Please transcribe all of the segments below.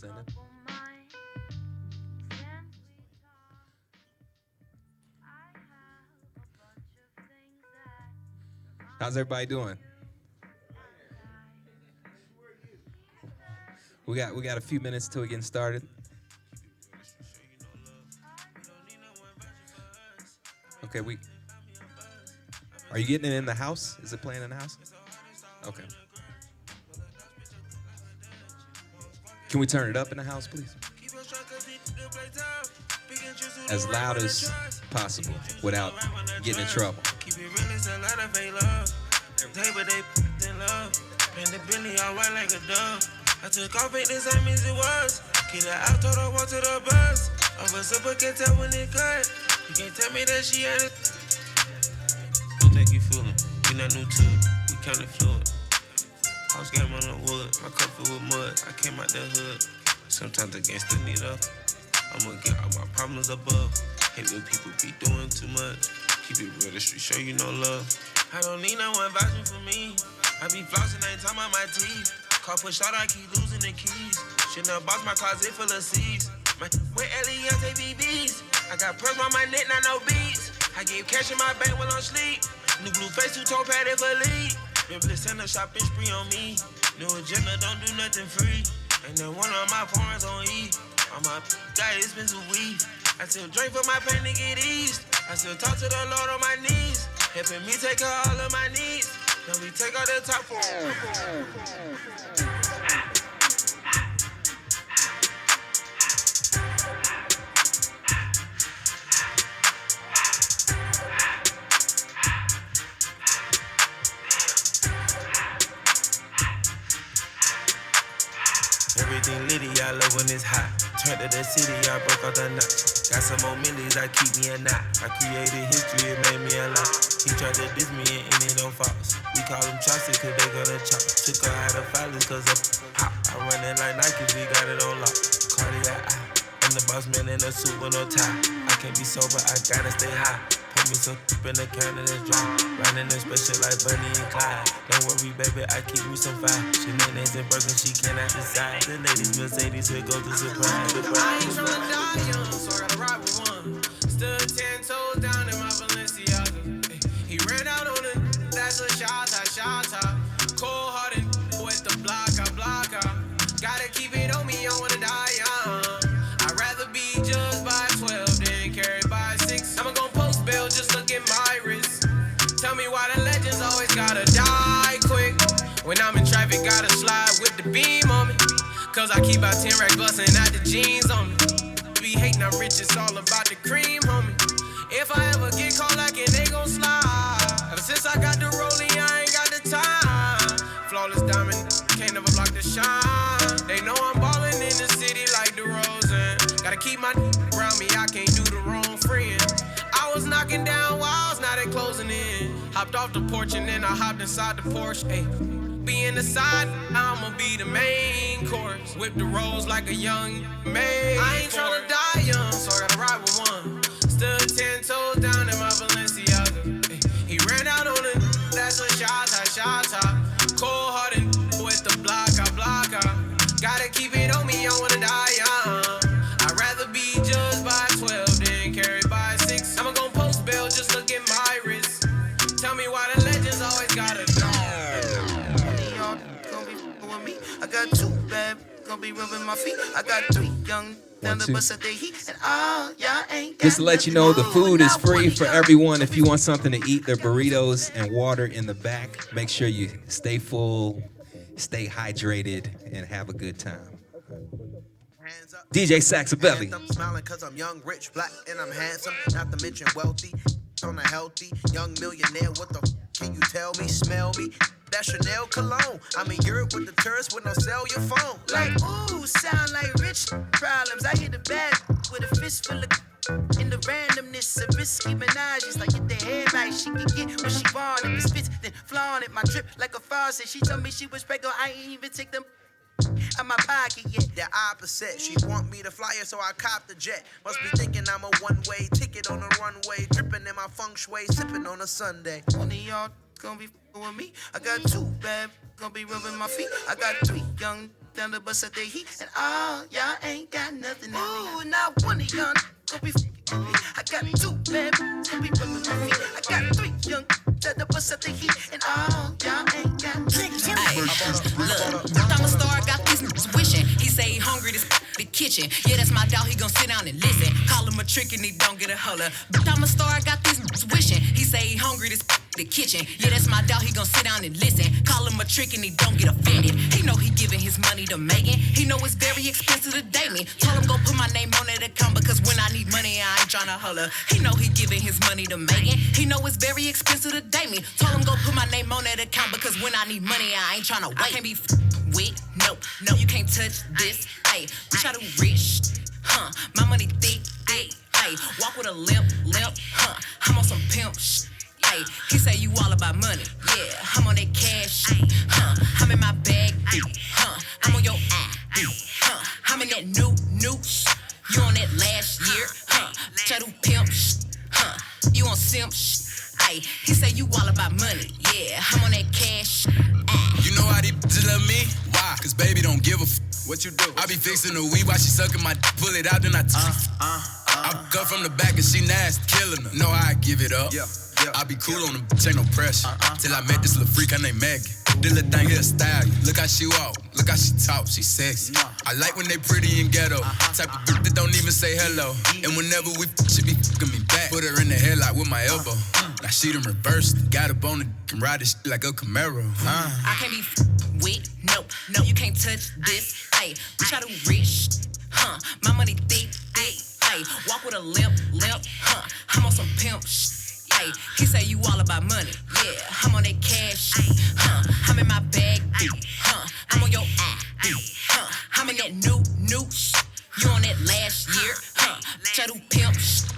Send it. How's everybody doing? We got a few minutes till we get started. Okay, are you getting it in the house? Is it playing in the house? Okay. Can we turn it up in the house, please? As loud as possible without getting in trouble. Keep it real, it's a lot of fake love. But they in love. And the Bentley all white like a dove. I took off it the same as it was. Get her out, told her walk to the bus. I was up, but can't tell when it cut. You can't tell me that she had it. Don't think you fooling. We not new to it. We counted fluid. House game on the wood. My cup filled with mud. I came out the hood. Sometimes against the need up. I'ma get all my problems above. Hate when people be doing too much. Keep it real, the street show you no love. I don't need no one vouching for me. I be flossing, ain't talking about my teeth. Car push out, I keep losing the keys. Shouldn't box my closet full of C's. With Elias ABBs. I got pearls on my neck, not no beats. I gave cash in my bank while I'm sleep. New blue face, two-tone padded for lead. Been send a shopping spree on me. New agenda, don't do nothing free. And then one of my phones on E. On my got expensive weed. I still drink for my pain to get eased. I still talk to the Lord on my knees. Helping me take care of all of my needs. Now we take all the top for everything litty, I love when it's hot. Turn to the city, I broke out the notch. Got some more millies, I keep me a knot. I created history, it made me a lot. He tried to diss me and it don't false. We call them chopsticks cause they gonna chop. Took her out of filings cause I'm hot. I run it like Nike, we got it on lock. Cardiac eye. I'm the boss man in a suit with no tie. I can't be sober, I gotta stay high. Put me some in the can and it's dry. Riding in special like Bunny and Clyde. Don't worry, baby, I keep me some fire. She names and Berklee, she cannot decide. The ladies Mercedes will go to surprise. I ain't tryna die young, so I gotta ride with one. Stood 10 toes down in my Balenciaga. He ran out on it, that's a shot. Cold hearted with the block. Gotta keep it on me, I wanna die young. I'd rather be judged by 12 than carried by 6. I'ma gon' post bail, just look at my wrist. Tell me why the legends always gotta die quick. When I'm in traffic, gotta slide with the beam on me. Cause I keep out 10 racks bustin' out the jeans on me. Be hating, I'm rich, it's all about the cream, homie. If I ever get caught like it, they gon' slide. Ever since I got the rolling, I ain't got the time. Flawless diamond, can't never block the shine. They know I'm ballin' in the city like the DeRozan. Gotta keep my around me, I can't do the wrong friend. I was knocking down walls, now they closing in. Hopped off the porch and then I hopped inside the Porsche. Ay. Be in the side, I'ma be the main course. Whip the rolls like a young maid. I ain't tryna die young, so I gotta ride with one. Stood 10 toes down in my Balenciaga. He ran out on it, that's a shot. Cold hearted with the block. Gotta keep it on me, I wanna die young. I'd rather be judged by 12 than carried by 6. I'ma gon' post bail, just look at my wrist. Tell me why the legends always gotta die. Y'all gonna be with me. I got 2 bad, gonna be rubbing my feet. I got 3 young. Just to let you know, the food is free for everyone. If you want something to eat, there are burritos and water in the back. Make sure you stay full, stay hydrated, and have a good time. DJ Saxoveli. I'm smiling cause I'm young, rich, black, and I'm handsome. Not to mention wealthy, on a healthy young millionaire. What the can you tell me? Smell me? That Chanel cologne. I'm in Europe with the tourists with no cellular phone. Like, ooh, sound like rich problems. I hit the bag with a fistful of in the randomness of risky menages. Like, get the head right, she can get what she want. If it spits, then flaunt it. My drip like a faucet. She told me she was pregnant, I ain't even take them out my pocket yet. The opposite, she want me to fly her, so I cop the jet. Must be thinking I'm a one-way ticket on the runway, dripping in my feng shui, sipping on a Sunday. One of y'all gonna be with me. I got 2 bad, gonna be rubbing my feet. I got 3 young, down the bus at the heat, and all y'all ain't got nothing. Ooh, not one of y'all gon' be f***ing me. I got 2 bad gon' be rubbing my feet. I got 3 young at the bus at the heat, and all y'all ain't got nothing. Hey, look, I'm a star, got these niggas wishing. He say he hungry, this the kitchen. Yeah, that's my dog, he gon' sit down and listen. Call him a trick and he don't get a holler. I'm a star, got these niggas wishing. He say he hungry, this the kitchen. Yeah, that's my dog, he gon' sit down and listen. Call him a trick and he don't get offended. He know he giving his money to Megan. He know it's very expensive to date me. Told him go put my name on that account because when I need money, I ain't tryna holler. He know he giving his money to Megan. He know it's very expensive to date me. Told him go put my name on that account because when I need money, I ain't tryna wait. I can't be with, no, you can't touch this. Ayy, bitch, I do rich, my money thick, ayy, walk with a limp, I'm on some pimp shit. Ay, he say you all about money, yeah, I'm on that cash, I'm in my bag, I'm on your eye, I'm in that new, you on that last year, bitch, I do pimp shit, you on simp shit, ay, he say you all about money, yeah, I'm on that cash, You know how these bitches love me? Why? Cause baby don't give a f. What you do? I be fixing the weed while she sucking my pull it out, then I I cut from the back and she nasty, killing her. Know how I give it up. Yeah. I be cool on the bitch, ain't no pressure. Till I met this little freak, her name Maggie. This little thing here style. Look how she walk, look how she talk, she sexy. I like when they pretty and ghetto. Type of bitch that don't even say hello. And whenever we she be fucking me back. Put her in the headlock with my elbow. Now she done reversed. Got up on the and ride this shit like a Camaro. I can't be with, no, you can't touch this. Ay, bitch, I do rich, my money thick, ay, walk with a limp, I'm on some pimp shit. Ay, he say you all about money, yeah, I'm on that cash, I'm in my bag, I'm on your eye, I'm in that new, you on that last year, bitch, I do pimp shit,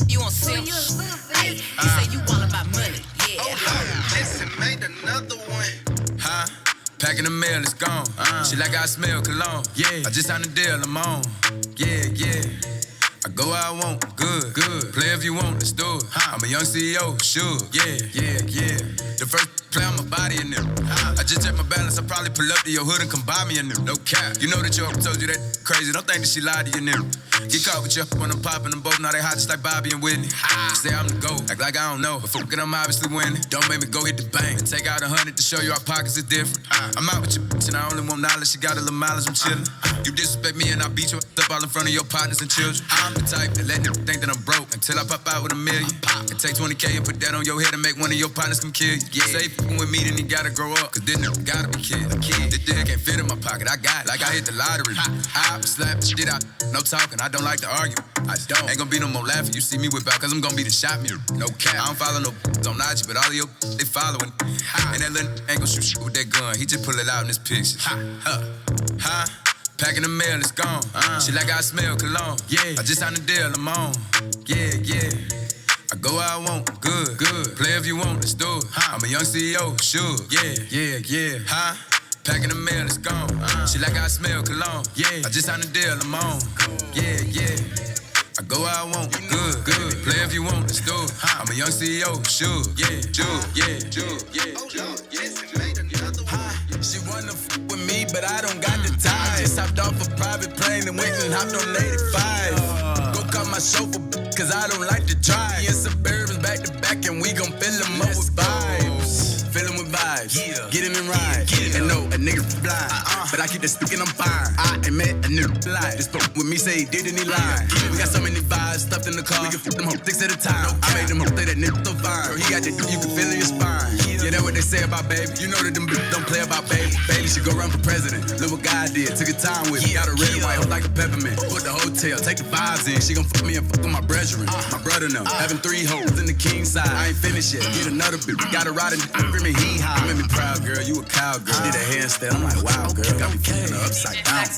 you on simp shit. Ay, he say you all about money, yeah. Listen, made another one. Packing the mail, it's gone. She like I smell cologne. Yeah, I just signed a deal, I'm on. Yeah. I go where I want, good. Play if you want, let's do it. I'm a young CEO, sure. Yeah. The first play on my body in them. I just check my balance, I probably pull up to your hood and come buy me in them. No cap. You know that your told you that crazy. Don't think that she lied to you, them. Get caught with you when I'm popping them both. Now they hot just like Bobby and Whitney. Say I'm the GOAT, act like I don't know. But fuck it, I'm obviously winning. Don't make me go hit the bank and take out 100 to show you our pockets is different. I'm out with your bitch and I only want knowledge. She got a little mileage, I'm chillin'. You disrespect me and I beat you up all in front of your partners and children. I'm the type that let them think that I'm broke until I pop out with $1 million. And take 20K and put that on your head and make one of your partners come kill you. Yeah. Say fucking with me, then he gotta grow up, cause this nigga gotta be kid. This dick can't fit in my pocket, I got it, like I hit the lottery. I slap the shit out, no talking, I don't like to argue. I don't, ain't gonna be no more laughing, you see me whip out, cause I'm gonna be the shot mirror. No cap, I don't follow no on IG, but all of your they following. And that little ain't gon' shoot shit with that gun, he just pull it out in his pictures. Packing the mail, it's gone. She like I smell cologne. Yeah, I just signed a deal, I'm on. Yeah. I go where I want, good. Play if you want, let's do it. I'm a young CEO, sure. Yeah. Packing the mail, it's gone. She like I smell cologne. Yeah, I just signed a deal, I'm on. Yeah. I go where I want, good. Play if you want, let's do it. I'm a young CEO, sure. Yeah. She wanna f with me, but I don't got the time. Just hopped off a private plane and went and hopped on 85. Go call my chauffeur, cause I don't like to drive. Me and Suburbans back to back and we gon' fill them up with vibes. Fill them with vibes, get in and ride. And no, a nigga blind, but I keep the stick and I'm fine. I ain't met a nigga blind. Just spoke with me, say he did and he lied. We got so many vibes stuffed in the car. We can flip them whole sticks at a time. I made them whole play that nigga so fine. Girl, he got that you can feel in your spine. Yeah, that's what they say about baby. You know that them bitches don't play about baby. Baby should go run for president. Look what God did. Took her time with me. Got a red and white like a peppermint. Put the hotel, take the vibes in. She gon' fuck me and fuck with my brethren. My brother now. Having 3 hoes in the king side. I ain't finished yet. Get another bitch. Got a ride and screaming hee haw. You made me proud, girl. You a cowgirl. She did a handstand. I'm like, wow, girl. Got me flipping her upside down.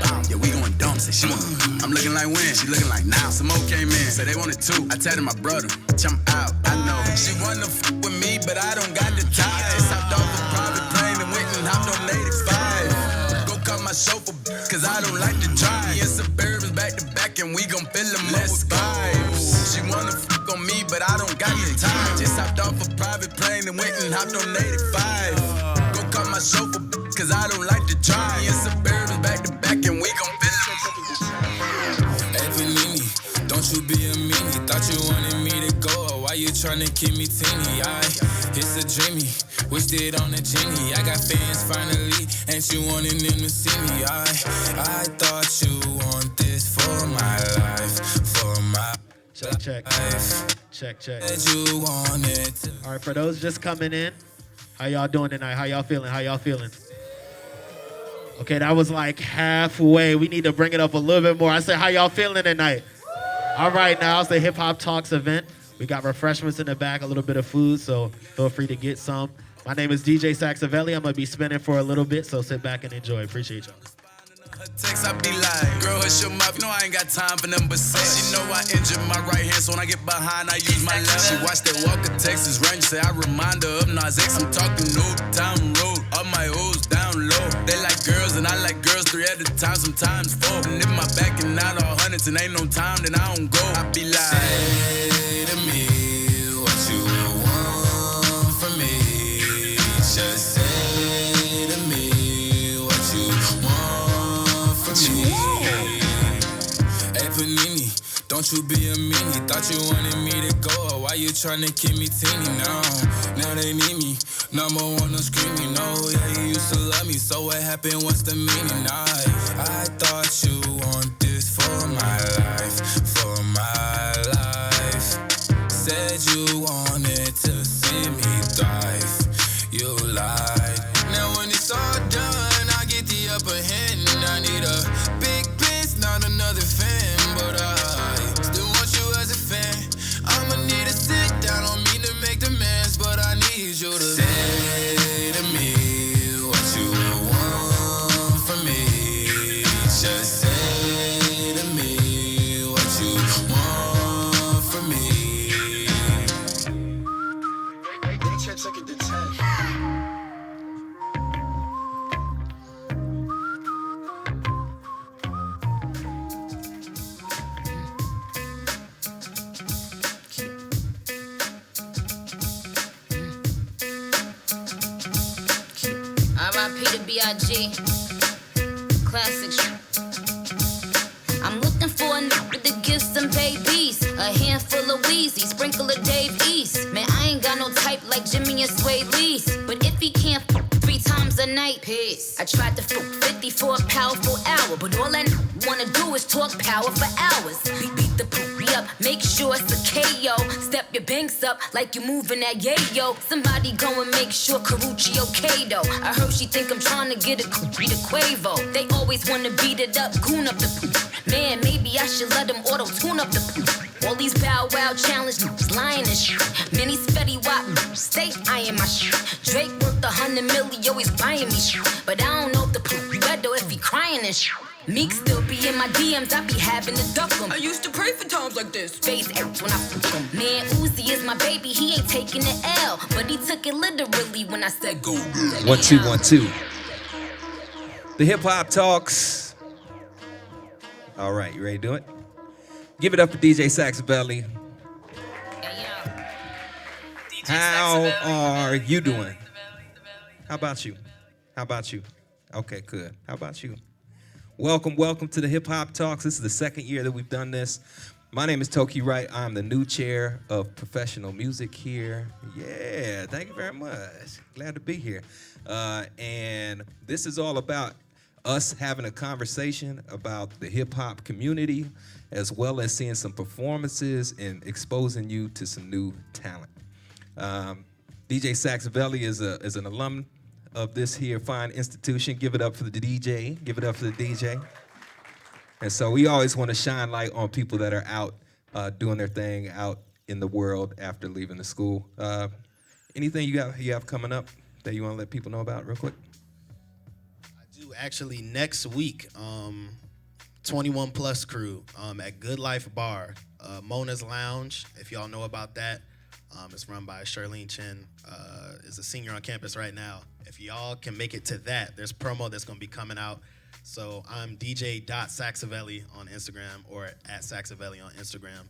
Bow. Yeah, we going dumb. Say she want. I'm looking like when? She looking like now. Some more came in. Say they wanted 2. I tatted my brother. I'm out. I know. She wanna fuck with me, but I don't got the time. Just hopped off a private plane and went and hopped on 85. Go call my chauffeur, cause I don't like to drive. Me and Suburbans back to back and we gon' fill them up with vibes. She wanna fuck on me, but I don't got the time. Just hopped off a private plane and went and hopped on 85. Go call my chauffeur, cause I don't like to try. Me and Suburban back to back and we gon' visit. Hey, Panini, don't you be a meanie. Thought you wanted me to go, or why you tryna keep me teeny? It's a dreamy, wished it on a genie. I got fans finally, ain't you wanting them to see me? I thought you want this for my life, for my Check. Said you want it. All right, for those just coming in, how y'all doing tonight? How y'all feeling? Okay, that was like halfway. We need to bring it up a little bit more. I said, how y'all feeling tonight? All right, now it's the Hip Hop Talks event. We got refreshments in the back, a little bit of food, so feel free to get some. My name is DJ Saxoveli. I'm going to be spinning for a little bit, so sit back and enjoy. Appreciate y'all. Her text, I be like, girl, hush your mouth. You know I ain't got time for them but sex. She know I injured my right hand, so when I get behind, I use my left. She watched that Walker, Texas Ranger, say I remind her of Nas X. I'm talking Old Town Road, all my O's down low. They like girls, and I like girls 3 at a time, sometimes 4. And if my back and out all hundreds and ain't no time, then I don't go. I be like, say to me what you want from me. Just say to me what you want from me. Hey, Panini, don't you be a meanie. Thought you wanted me to go, or why you tryna keep me teeny? Now they need me. Number one, I'm screaming. No, yeah, you used to love me, so what happened? What's the meaning? I thought you want this for my life, for my life. Said you wanted to see me thrive. You lied. Now when it's all done, I get the upper hand. I need a big piece, not another fan, but I still want you as a fan. I'ma need to sit down, don't mean to make demands, but I need you to say to me what you want from me. Just say to me what you want from me. R.I.P. to B.I.G. Classic shit. I'm looking for a nigga to give some babies. A handful of Wheezy, sprinkle of Dave East. Man, I ain't got no type like Jimmy and Sway Lee's. But if he can't fuck 3 times a night, piss. I tried to fuck 50 for a powerful hour, but all I wanna do is talk power for hours. Beat the poopy up, make sure it's a KO. Step your banks up like you moving that yayo. Somebody go and make sure Karuchi okay though. I heard she think I'm trying to get a Quavo. They always wanna beat it up, goon up the poop. Man, maybe I should let them auto-tune up the poop. All these Bow Wow challenge niggas lying and shit. Many Fetty Wap stay eyeing my shit. Drake worth 100 million, always buying me shit. But I don't know if the poop red though if he crying and shit. Meek still be in my DMs, I be having to duck him. I used to pray for times like this. Face hurts when I fuck him. Man, Uzi is my baby, he ain't taking the L. But he took it literally when I said go. 1 2 1 2. The Hip Hop Talks. All right, you ready to do it? Give it up for DJ Saxoveli. How are you doing? How about you? Okay, good. How about you? Welcome to the Hip Hop Talks. This is the second year that we've done this. My name is Toki Wright. I'm the new chair of professional music here. Yeah, thank you very much. Glad to be here. And this is all about us having a conversation about the hip hop community, as well as seeing some performances and exposing you to some new talent. DJ Saxoveli is an alum of this here fine institution. Give it up for the DJ. Give it up for the DJ. And so we always want to shine light on people that are out doing their thing out in the world after leaving the school. Anything you have coming up that you want to let people know about real quick? I do actually next week. 21 Plus crew at Good Life Bar, Mona's Lounge. If y'all know about that, it's run by Charlene Chin. Is a senior on campus right now. If y'all can make it to that, there's promo that's gonna be coming out. So I'm DJ.Saxoveli on Instagram or at Saxoveli on Instagram.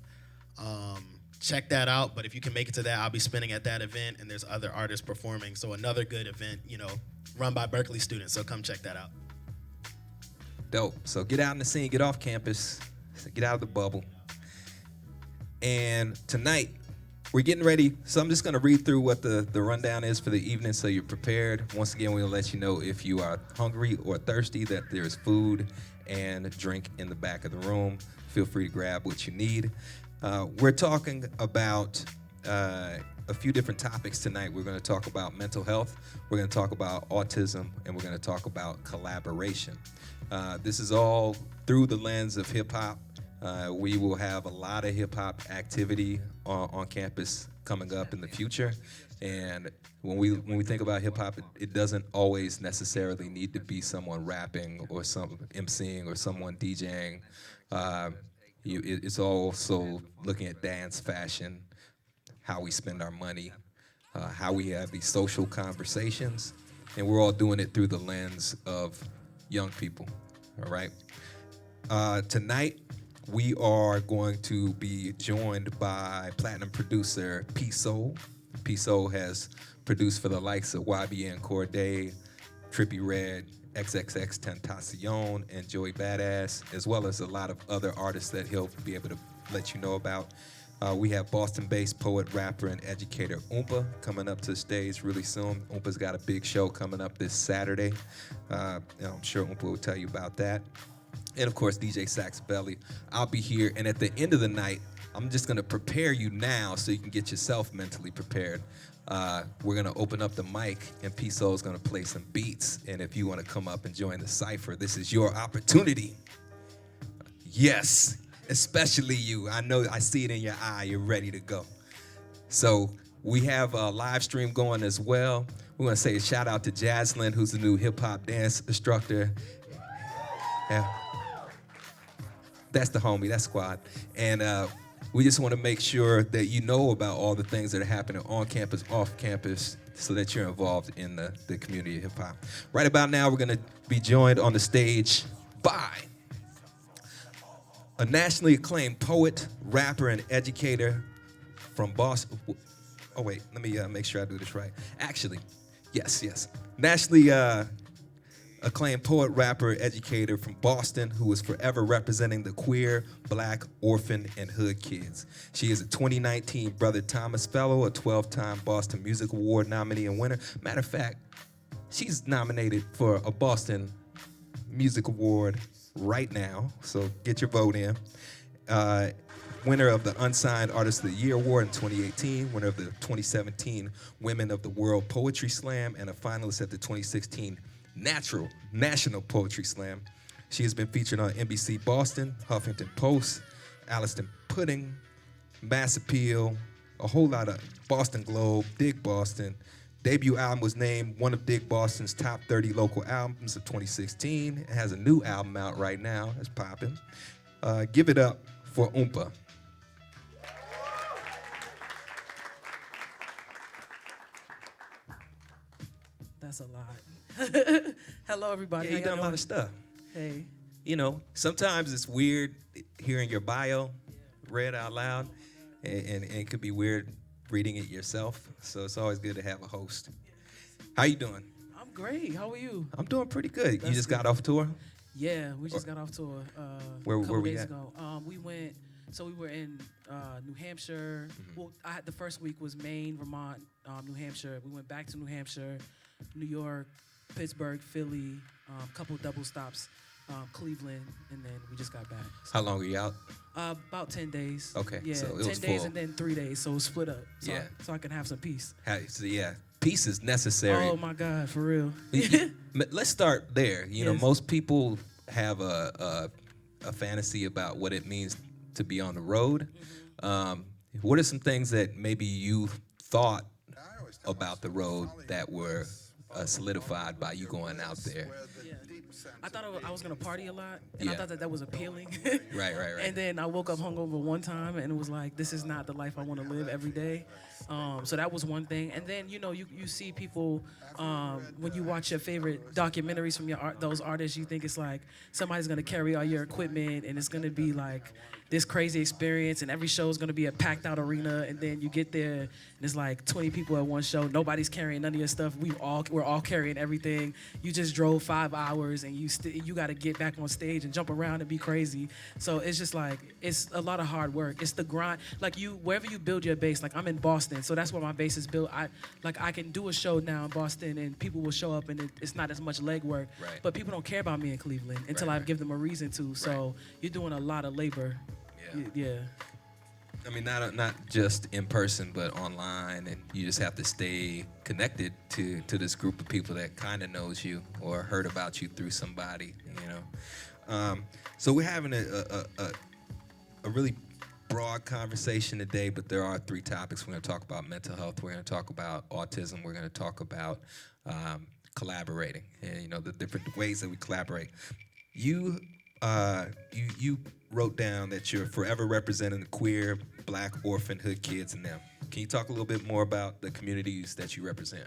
check that out. But if you can make it to that, I'll be spinning at that event, and there's other artists performing. So another good event, run by Berklee students. So come check that out. Dope. So get out in the scene, get off campus, get out of the bubble. And tonight, we're getting ready. So I'm just going to read through what the rundown is for the evening so you're prepared. Once again, we'll let you know if you are hungry or thirsty that there's food and drink in the back of the room. Feel free to grab what you need. We're talking about a few different topics tonight. We're going to talk about mental health. We're going to talk about autism, and we're going to talk about collaboration. This is all through the lens of hip-hop. We will have a lot of hip-hop activity on campus coming up in the future. And when we think about hip-hop, it doesn't always necessarily need to be someone rapping or some emceeing or someone DJing. It's also looking at dance, fashion, how we spend our money, how we have these social conversations, and we're all doing it through the lens of young people, all right? Tonight, we are going to be joined by platinum producer P.SOUL. P.SOUL has produced for the likes of YBN Cordae, Trippie Redd, XXXTentacion, and Joey Badass, as well as a lot of other artists that he'll be able to let you know about. We have Boston-based poet, rapper, and educator Oompa coming up to the stage really soon. Oompa's got a big show coming up this Saturday. And I'm sure Oompa will tell you about that. And of course, DJ Saxoveli. I'll be here, and at the end of the night, I'm just gonna prepare you now so you can get yourself mentally prepared. We're gonna open up the mic, and P.SOUL is gonna play some beats. And if you wanna come up and join the cypher, this is your opportunity. Yes, especially you. I know, I see it in your eye, you're ready to go. So we have a live stream going as well. We're gonna say a shout out to Jaslyn, who's the new hip hop dance instructor. Yeah. That's the homie, that's squad. And we just want to make sure that you know about all the things that are happening on campus, off campus, so that you're involved in the community of hip hop. Right about now, we're going to be joined on the stage by a nationally acclaimed poet, rapper, and educator from Boston. Oh, wait, let me make sure I do this right. Actually, yes. Nationally acclaimed poet, rapper, educator from Boston who is forever representing the queer, black, orphan, and hood kids. She is a 2019 Brother Thomas Fellow, a 12-time Boston Music Award nominee and winner. Matter of fact, she's nominated for a Boston Music Award right now, so get your vote in. Winner of the Unsigned Artist of the Year Award in 2018, winner of the 2017 Women of the World Poetry Slam, and a finalist at the 2016 National Poetry Slam. She has been featured on NBC Boston, Huffington Post, Alliston Pudding, Mass Appeal, a whole lot of Boston Globe, Dig Boston. Debut album was named one of Dig Boston's top 30 local albums of 2016. It has a new album out right now. It's popping. Give it up for Oompa. That's a lot. Hello, everybody. Yeah, you done a lot of stuff. Hey. You know, sometimes it's weird hearing your bio read out loud, and it could be weird reading it yourself. So it's always good to have a host. How you doing? I'm great. How are you? I'm doing pretty good. You just got off tour? Yeah, we just got off tour Where a couple we days at? ago. We were in New Hampshire. Mm-hmm. Well, the first week was Maine, Vermont, New Hampshire. We went back to New Hampshire, New York, Pittsburgh, Philly, couple double stops, Cleveland, and then we just got back. So, How long were you out? about 10 days. Okay, Yeah, so it 10 was days full. and then 3 days, so it was split up. So Yeah. so I can have some peace. So yeah, peace is necessary. Oh my God, for real. Let's start there. You know, Yes. most people have a fantasy about what it means to be on the road. What are some things that maybe you thought about the road that were solidified by you going out there? I thought I was gonna party a lot, and I Yeah. thought that was appealing. Right. And then I woke up hungover one time, and it was like, this is not the life I want to live every day. So that was one thing. And then you see people when you watch your favorite documentaries from those artists, you think it's like somebody's gonna carry all your equipment, and it's gonna be like this crazy experience, and every show is gonna be a packed out arena, and then you get there and it's like 20 people at one show. Nobody's carrying none of your stuff. We're all carrying everything. You just drove 5 hours, and you got to get back on stage and jump around and be crazy. So it's just like it's a lot of hard work. It's the grind. Like wherever you build your base. Like I'm in Boston, so that's where my base is built. I can do a show now in Boston, and people will show up, and it's not as much legwork. Right. But people don't care about me in Cleveland until I give them a reason to. So you're doing a lot of labor. Yeah. I mean, not just in person, but online, and you just have to stay connected to this group of people that kind of knows you or heard about you through somebody, So we're having a really broad conversation today, but there are 3 topics. We're going to talk about mental health. We're going to talk about autism. We're going to talk about collaborating and the different ways that we collaborate. You wrote down that you're forever representing the queer, Black, orphan, hood kids and them. Can you talk a little bit more about the communities that you represent?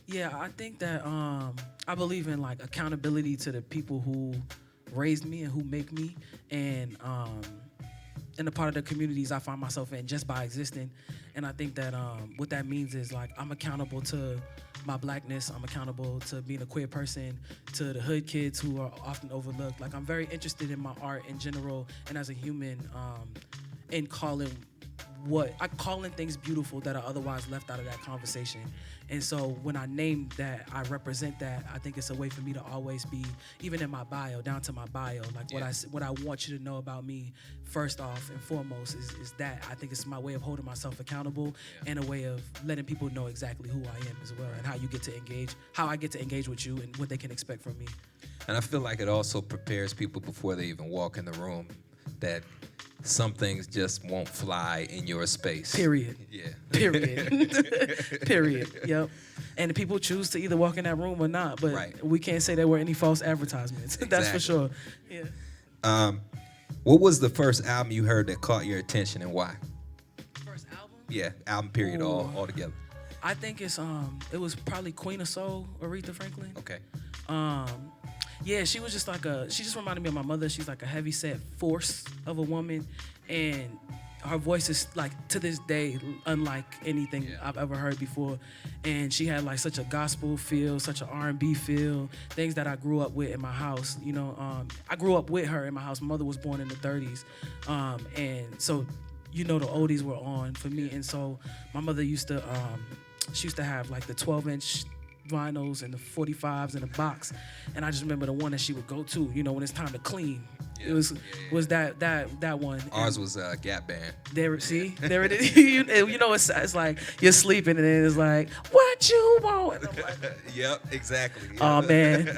Yeah, I think that I believe in like accountability to the people who raised me and who make me, and in the part of the communities I find myself in just by existing. And I think that what that means is like I'm accountable to my Blackness. I'm accountable to being a queer person, to the hood kids who are often overlooked. Like I'm very interested in my art in general and as a human in calling things beautiful that are otherwise left out of that conversation. And so when I name that, I represent that. I think it's a way for me to always be, even in my bio, down to my bio, like what I want you to know about me first off and foremost is that. I think it's my way of holding myself accountable and a way of letting people know exactly who I am as well, and how I get to engage with you and what they can expect from me. And I feel like it also prepares people before they even walk in the room that some things just won't fly in your space. Period. Yeah. Period. Period. Yep. And the people choose to either walk in that room or not, but we can't say there were any false advertisements. That's for sure. Yeah. What was the first album you heard that caught your attention and why? First album? Yeah, album period all together. I think it was probably Queen of Soul, Aretha Franklin. Okay. Yeah, she was just she just reminded me of my mother. She's like a heavy-set force of a woman, and her voice is like to this day unlike anything I've ever heard before. And she had like such a gospel feel, such an R&B feel, things that I grew up with in my house. I grew up with her in my house. My mother was born in the 30s, and so the oldies were on for me. And so my mother used to have like the 12-inch vinyls and the 45s in a box, and I just remember the one that she would go to, when it's time to clean. It was that one. Ours was Gap Band. There it is. It's like you're sleeping and then it's like, what you want? And I'm like, Yep, exactly. Oh man,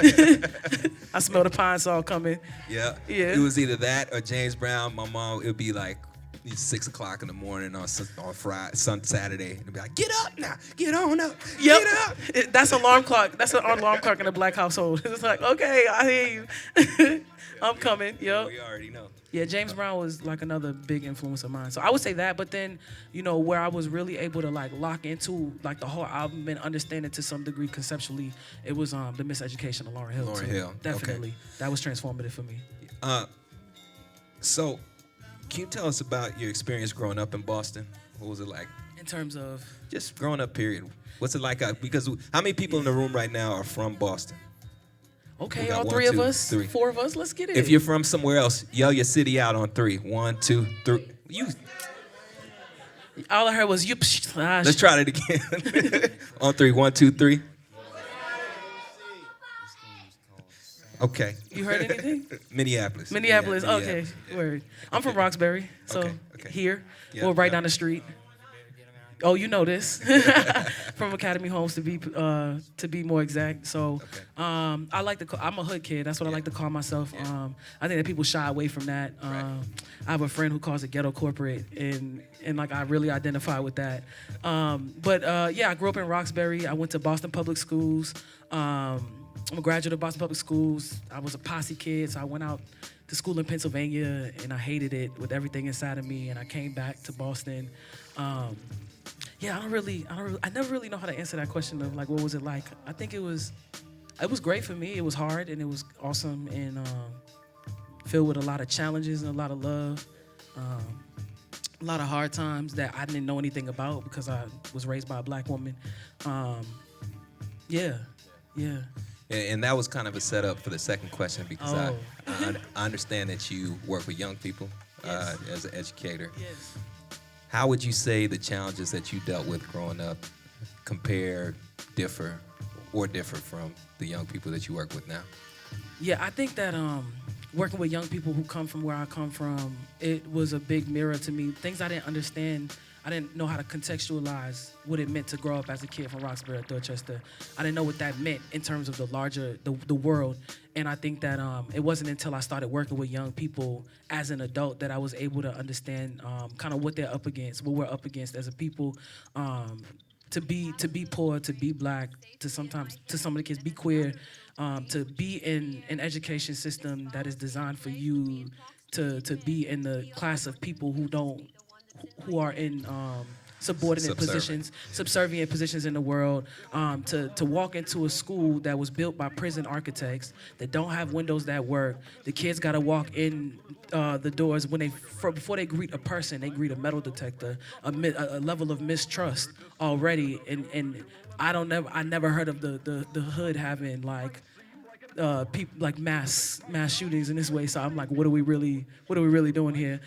I smell the P.SOUL coming. Yeah. It was either that or James Brown. My mom, it would be like 6 o'clock in the morning on Saturday, and be like, "Get up now, get on up, Yep. get up." That's an alarm clock. That's an alarm clock in a Black household. It's like, okay, I hear you. I'm coming. Yep. We already know. Yeah, James Brown was like another big influence of mine. So I would say that, but then, where I was really able to like lock into like the whole album and understand it to some degree conceptually, it was the Miseducation of Lauryn Hill. Lauryn Hill. Definitely. Okay. That was transformative for me. So can you tell us about your experience growing up in Boston? What was it like? In terms of? Just growing up, period. What's it like? Because how many people in the room right now are from Boston? Okay, all 3 of us, 4 of us, let's get it. If you're from somewhere else, yell your city out on 3. 1, 2, 3. All I heard was you. Let's try it again. On 3. 1, 2, 3. Okay. You heard anything? Minneapolis. Okay. Word. I'm from Roxbury, so okay. here, Yeah, or right down the street. Oh, you know this. From Academy Homes to be more exact. So, I'm a hood kid. That's what I like to call myself. I think that people shy away from that. I have a friend who calls it ghetto corporate, and like I really identify with that. But I grew up in Roxbury. I went to Boston Public Schools. I'm a graduate of Boston Public Schools. I was a posse kid, so I went out to school in Pennsylvania, and I hated it with everything inside of me, and I came back to Boston. Yeah, I never really know how to answer that question of like, what was it like? I think it was great for me. It was hard, and it was awesome, and filled with a lot of challenges and a lot of love. A lot of hard times that I didn't know anything about because I was raised by a black woman. Yeah. And that was kind of a setup for the second question because I understand that you work with young people as an educator. Yes. How would you say the challenges that you dealt with growing up differ from the young people that you work with now? Yeah, I think that working with young people who come from where I come from, it was a big mirror to me. Things I didn't understand, I didn't know how to contextualize what it meant to grow up as a kid from Roxbury, Dorchester. I didn't know what that meant in terms of the larger, the world. And I think that it wasn't until I started working with young people as an adult that I was able to understand kind of what they're up against, what we're up against as a people. To be poor, to be black, to some of the kids be queer, to be in an education system that is designed for you to be in the class of people who are in subservient positions in the world, to walk into a school that was built by prison architects that don't have windows that work. The kids got to walk in the doors before they greet a person, they greet a metal detector, a level of mistrust already. And I never heard of the hood having like people like mass shootings in this way. So I'm like, what are we really doing here?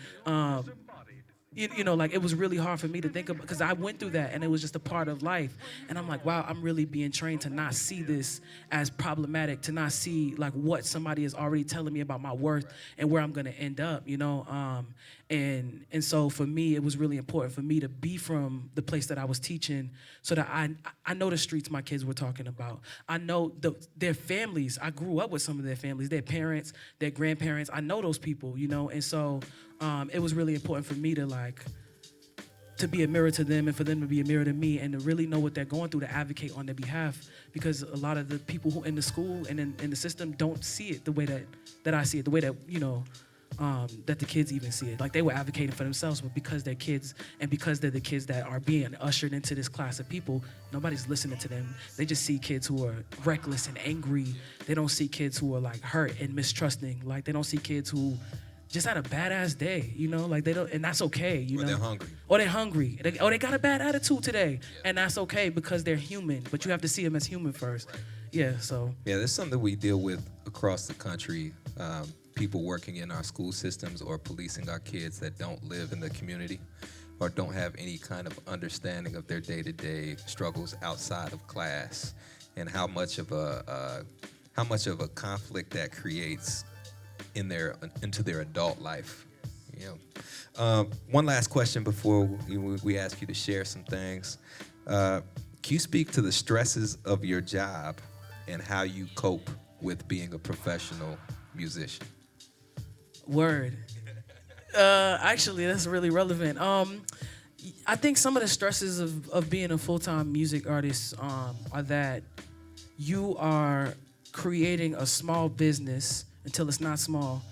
You know, like it was really hard for me to think about because I went through that and it was just a part of life. And I'm like, wow, I'm really being trained to not see this as problematic, to not see like what somebody is already telling me about my worth and where I'm gonna end up, you know? And so for me, it was really important for me to be from the place that I was teaching so that I know the streets my kids were talking about. I know their families. I grew up with some of their families, their parents, their grandparents. I know those people, you know? And so it was really important for me to be a mirror to them and for them to be a mirror to me and to really know what they're going through, to advocate on their behalf, because a lot of the people who in the school and in the system don't see it the way that I see it, the way that, you know, that the kids even see it. Like they were advocating for themselves, but because they're kids and because they're the kids that are being ushered into this class of people, nobody's listening to them. They just see kids who are reckless and angry. They don't see kids who are like hurt and mistrusting. Like they don't see kids who just had a badass day, you know, like they don't, and that's okay, you know. Or they're hungry. They got a bad attitude today, and that's okay because they're human. But you have to see them as human first. Yeah, so. Yeah, there's something we deal with across the country. People working in our school systems or policing our kids that don't live in the community or don't have any kind of understanding of their day-to-day struggles outside of class, and how much of a conflict that creates into their adult life. You know, one last question before we ask you to share some things. Can you speak to the stresses of your job and how you cope with being a professional musician? Word. Actually, that's really relevant. I think some of the stresses of being a full-time music artist are that you are creating a small business until it's not small,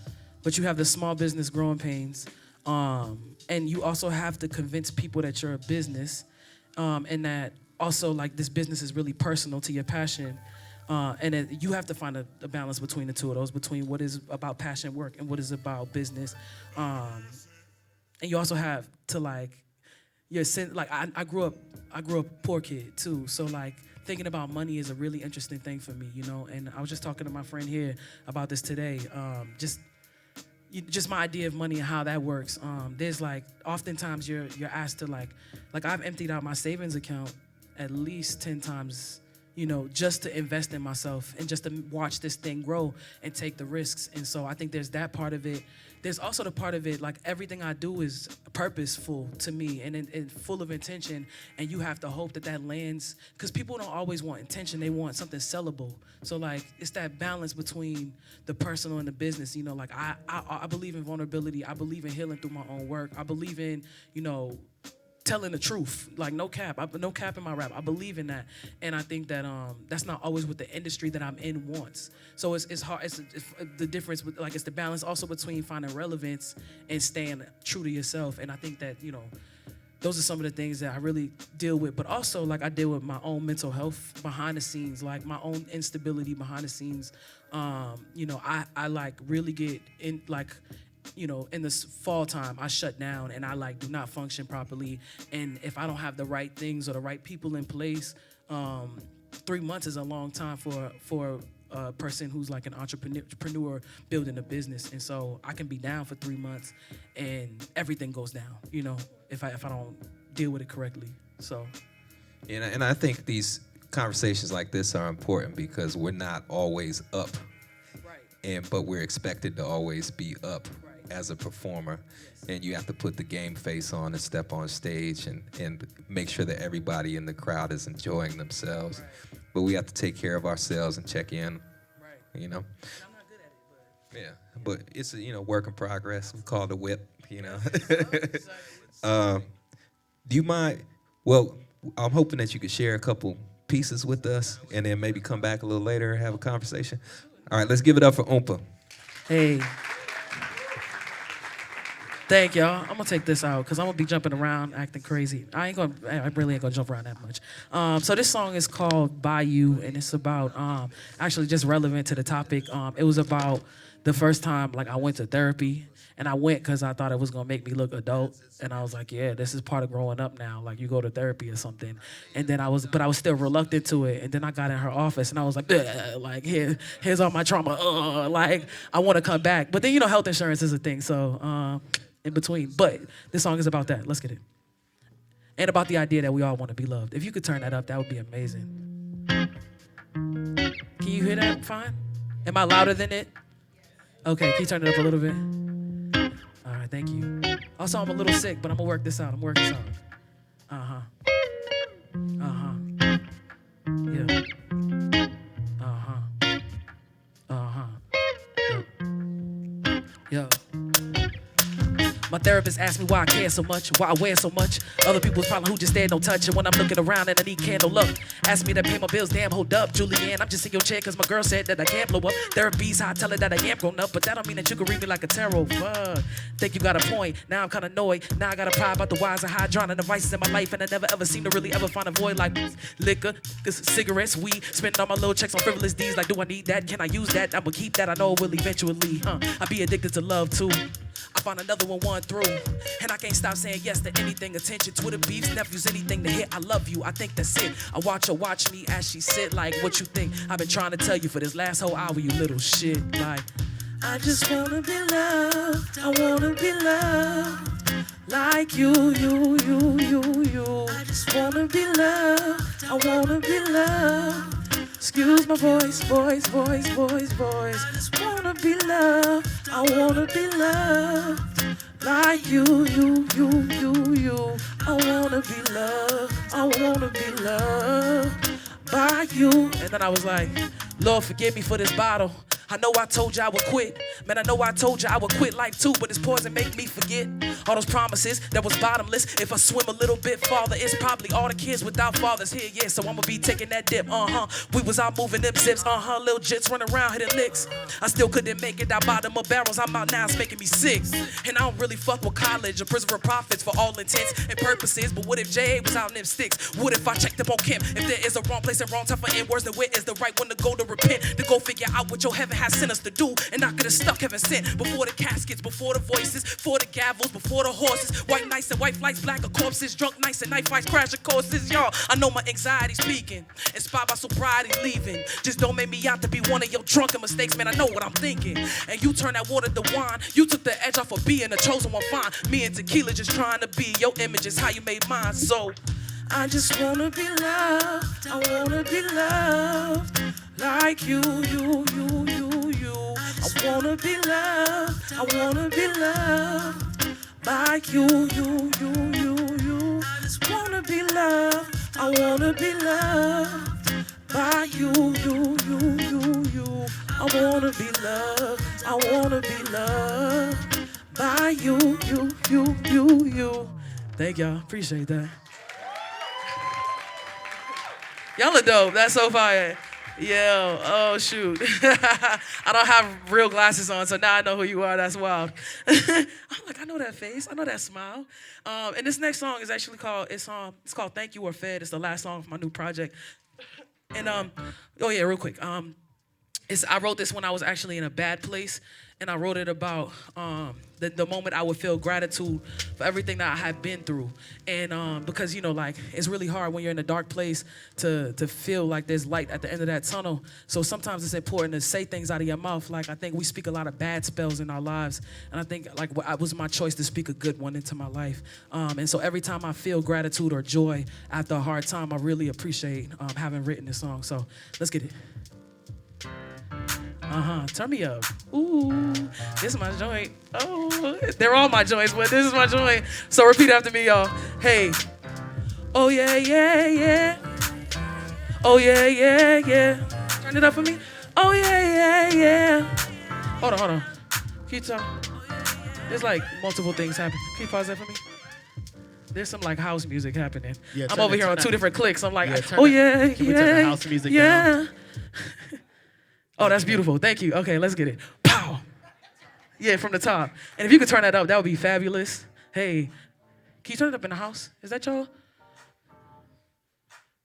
but you have the small business growing pains, and you also have to convince people that you're a business, and that also like this business is really personal to your passion, and that you have to find a balance between the two of those, between what is about passion work and what is about business, and you also have to like I grew up a poor kid too, so like thinking about money is a really interesting thing for me, you know. And I was just talking to my friend here about this today. Just my idea of money and how that works. There's like oftentimes you're asked to like I've emptied out my savings account at least 10 times, you know, just to invest in myself and just to watch this thing grow and take the risks. And so I think there's that part of it. There's also the part of it, like everything I do is purposeful to me and full of intention, and you have to hope that lands, because people don't always want intention, they want something sellable. So like it's that balance between the personal and the business, you know, like I believe in vulnerability, I believe in healing through my own work, I believe in, you know, telling the truth. Like no cap. No cap in my rap. I believe in that. And I think that that's not always what the industry that I'm in wants. So it's hard. It's the difference with, like, it's the balance also between finding relevance and staying true to yourself. And I think that, you know, those are some of the things that I really deal with. But also, like, I deal with my own mental health behind the scenes, like my own instability behind the scenes. You know, I like really get in, like, you know, in this fall time, I shut down and I like do not function properly. And if I don't have the right things or the right people in place, 3 months is a long time for a person who's like an entrepreneur building a business. And so I can be down for 3 months and everything goes down, you know, if I don't deal with it correctly. So, and I think these conversations like this are important because we're not always up, right? But we're expected to always be up. Right. As a performer, and you have to put the game face on and step on stage and make sure that everybody in the crowd is enjoying themselves. Right. But we have to take care of ourselves and check in, right. You know. And I'm not good at it, yeah, but it's a, you know, work in progress. We call it a whip, you know. Do you mind? Well, I'm hoping that you could share a couple pieces with us, and then maybe come back a little later and have a conversation. All right, let's give it up for Oompa. Hey. Thank y'all. I'm gonna take this out because I'm gonna be jumping around, acting crazy. I really ain't gonna jump around that much. So this song is called "By You," and it's about actually just relevant to the topic. It was about the first time like I went to therapy, and I went because I thought it was gonna make me look adult, and I was like, yeah, this is part of growing up now. Like you go to therapy or something, and then I was still reluctant to it. And then I got in her office, and I was like, like here's all my trauma. Like I want to come back, but then you know health insurance is a thing, so. In between, but this song is about that. Let's get it. And about the idea that we all want to be loved. If you could turn that up, that would be amazing. Can you hear that fine? Am I louder than it? Okay, can you turn it up a little bit? All right, thank you. Also, I'm a little sick, but I'm gonna work this out. Uh-huh. Yeah. Yeah. My therapist asked me why I care so much, why I wear so much. Other people's problem who just stare, don't touch. And when I'm looking around and I need candle look, ask me to pay my bills, damn, hold up, Julianne. I'm just in your chair cause my girl said that I can't blow up. Therapy's how I tell her that I am grown up, but that don't mean that you can read me like a tarot. Fuck. Think you got a point, now I'm kinda annoyed. Now I gotta pry about the whys and hydron and the vices in my life. And I never ever seem to really ever find a void like liquor, cigarettes, weed. Spending all my little checks on frivolous deeds like do I need that? Can I use that? I'ma keep that, I know it will eventually, I be addicted to love too. I found another one through, and I can't stop saying yes to anything. Attention, Twitter beefs, nephews, anything to hit. I love you, I think that's it. I watch her watch me as she sit. Like, what you think? I've been trying to tell you for this last whole hour, you little shit. Like, I just wanna be loved. I wanna be loved. Like you. I just wanna be loved. I wanna be loved. Excuse my voice. I just wanna be loved. I wanna be loved. Like you. I wanna be loved. I wanna be loved by you. And then I was like, Lord, forgive me for this bottle. I know I told you I would quit. Man, I know I told you I would quit life too, but this poison make me forget all those promises that was bottomless. If I swim a little bit farther, it's probably all the kids without fathers here, yeah, so I'ma be taking that dip, We was out moving them zips, little jits running around hitting licks. I still couldn't make it out bottom of barrels, I'm out now, it's making me sick. And I don't really fuck with college or prison for profits for all intents and purposes, but what if J.A. was out in them sticks? What if I checked up on Kim? If there is a wrong place and wrong time for N-words, then where is the right one to go to repent? To go figure out what your heaven has sent us to do, and I could have stuck heaven sent before the caskets, before the voices, before the gavels, before the horses, white nights and white flights, black of corpses, drunk nights and night fights, crashing courses, y'all. I know my anxiety speaking, inspired by sobriety leaving. Just don't make me out to be one of your drunken mistakes, man. I know what I'm thinking. And you turn that water to wine. You took the edge off of being the chosen one. Fine, me and tequila just trying to be your image is how you made mine. So I just wanna be loved. I wanna be loved like you. I wanna be loved. I wanna be loved by you. I just wanna be loved. I wanna be loved by you. I wanna be loved. I wanna be loved by you. Thank y'all. Appreciate that. Y'all are dope. That's so fire. Yo, oh shoot. I don't have real glasses on, so now I know who you are. That's wild. I'm like, I know that face. I know that smile. And this next song is actually called, it's called Thank You or Fed. It's the last song of my new project. And oh yeah, real quick. I wrote this when I was actually in a bad place, and I wrote it about the moment I would feel gratitude for everything that I had been through. And because, you know, like, it's really hard when you're in a dark place to feel like there's light at the end of that tunnel. So sometimes it's important to say things out of your mouth. Like, I think we speak a lot of bad spells in our lives, and I think, like, it was my choice to speak a good one into my life. And so every time I feel gratitude or joy after a hard time, I really appreciate having written this song. So let's get it. Turn me up. Ooh, this is my joint. Oh, they're all my joints, but this is my joint. So repeat after me, y'all. Hey. Oh, yeah, yeah, yeah. Oh, yeah, yeah, yeah. Turn it up for me. Oh, yeah, yeah, yeah. Hold on. Keep talking. There's like multiple things happening. Can you pause that for me? There's some like house music happening. Yeah, I'm over here on two different clicks. I'm like, oh, yeah, Can we turn the house music down? Oh, that's beautiful. Thank you. Okay, let's get it. Pow. Yeah, from the top. And if you could turn that up, that would be fabulous. Hey, can you turn it up in the house? Is that y'all?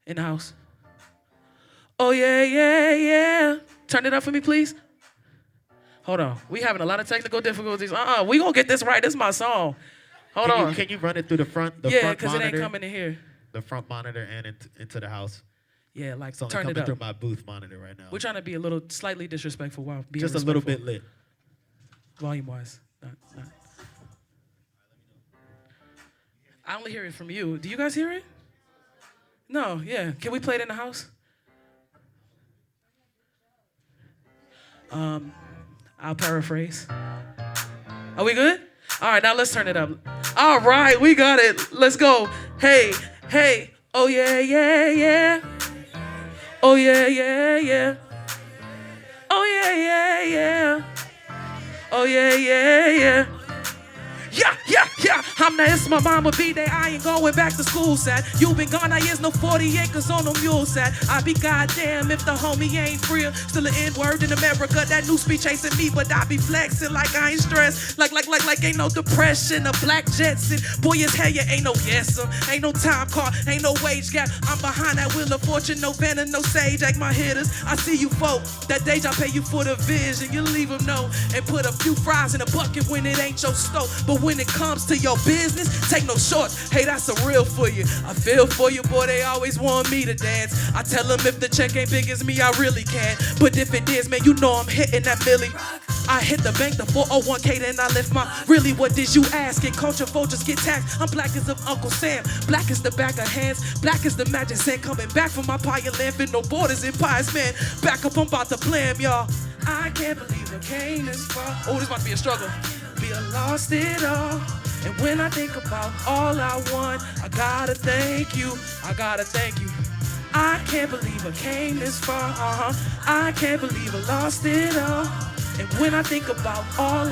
In the house. Oh, yeah, yeah, yeah. Turn it up for me, please. Hold on. We having a lot of technical difficulties. We gonna get this right. This is my song. Hold on. Can you run it through the front? Yeah, because it ain't coming in here. The front monitor and into the house. Yeah, like it's turn it up. Through my booth monitor right now. We're trying to be a little slightly disrespectful while being just a little bit lit. Volume-wise. Not. I only hear it from you. Do you guys hear it? No, yeah. Can we play it in the house? I'll paraphrase. Are we good? All right, now let's turn it up. All right, we got it. Let's go. Hey, hey. Oh, yeah, yeah, yeah. Oh, yeah, yeah, yeah. Oh, yeah, yeah, yeah. Oh, yeah, yeah, yeah. Yeah. I'm the it's my mama B-Day. I ain't going back to school, sad. You been gone, I is no 40 acres on no mule, sad. I be goddamn if the homie ain't real. Still an N-word in America. That new speech chasing me, but I be flexing like I ain't stressed. Like ain't no depression, a black Jetson. Boy, it's hell, yeah, ain't no yes'em. Ain't no time card, ain't no wage gap. I'm behind that wheel of fortune, no venom, no sage. Like my hitters, I see you folk. That day I pay you for the vision. You leave them know and put a few fries in a bucket when it ain't your stove. But when it comes to your business, take no shorts. Hey, that's a real for you. I feel for you, boy, they always want me to dance. I tell them if the check ain't big as me, I really can. But if it is, man, you know I'm hitting that milli. I hit the bank, the 401k, then I lift my. Really, what did you ask? Get culture, vultures, get taxed. I'm black as of Uncle Sam. Black as the back of hands. Black as the magic sand. Coming back from my pie and land. Fit no borders in pies, man. Back up, I'm about to blam, y'all. I can't believe I came this far. Oh, this about to be a struggle. I lost it all. And when I think about all I want, I gotta thank you. I I can't believe I came this far. I can't believe I lost it all. And when I think about all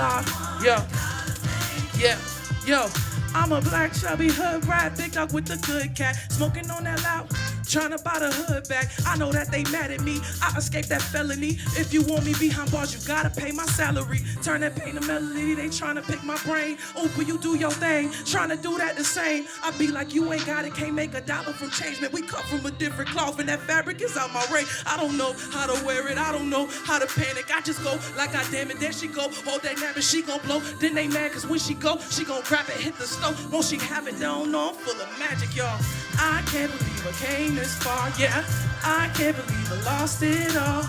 yo, I'm a black chubby hood rat, big dog with the good cat, smoking on that loud, trying to buy the hood back. I know that they mad at me, I escaped that felony. If you want me behind bars, you gotta pay my salary. Turn that pain to melody, they trying to pick my brain. Oompa, you do your thing, trying to do that the same. I be like, you ain't got it, can't make a dollar from change. Man, we cut from a different cloth and that fabric is out my range. I don't know how to wear it, I don't know how to panic. I just go like, God damn it, there she go. Hold that nap and she gon' blow. Then they mad cause when she go, she gon' grab it, hit the stove. Won't she have it? Don't know, I'm full of magic, y'all. I can't believe I came this far, yeah. I can't believe I lost it all.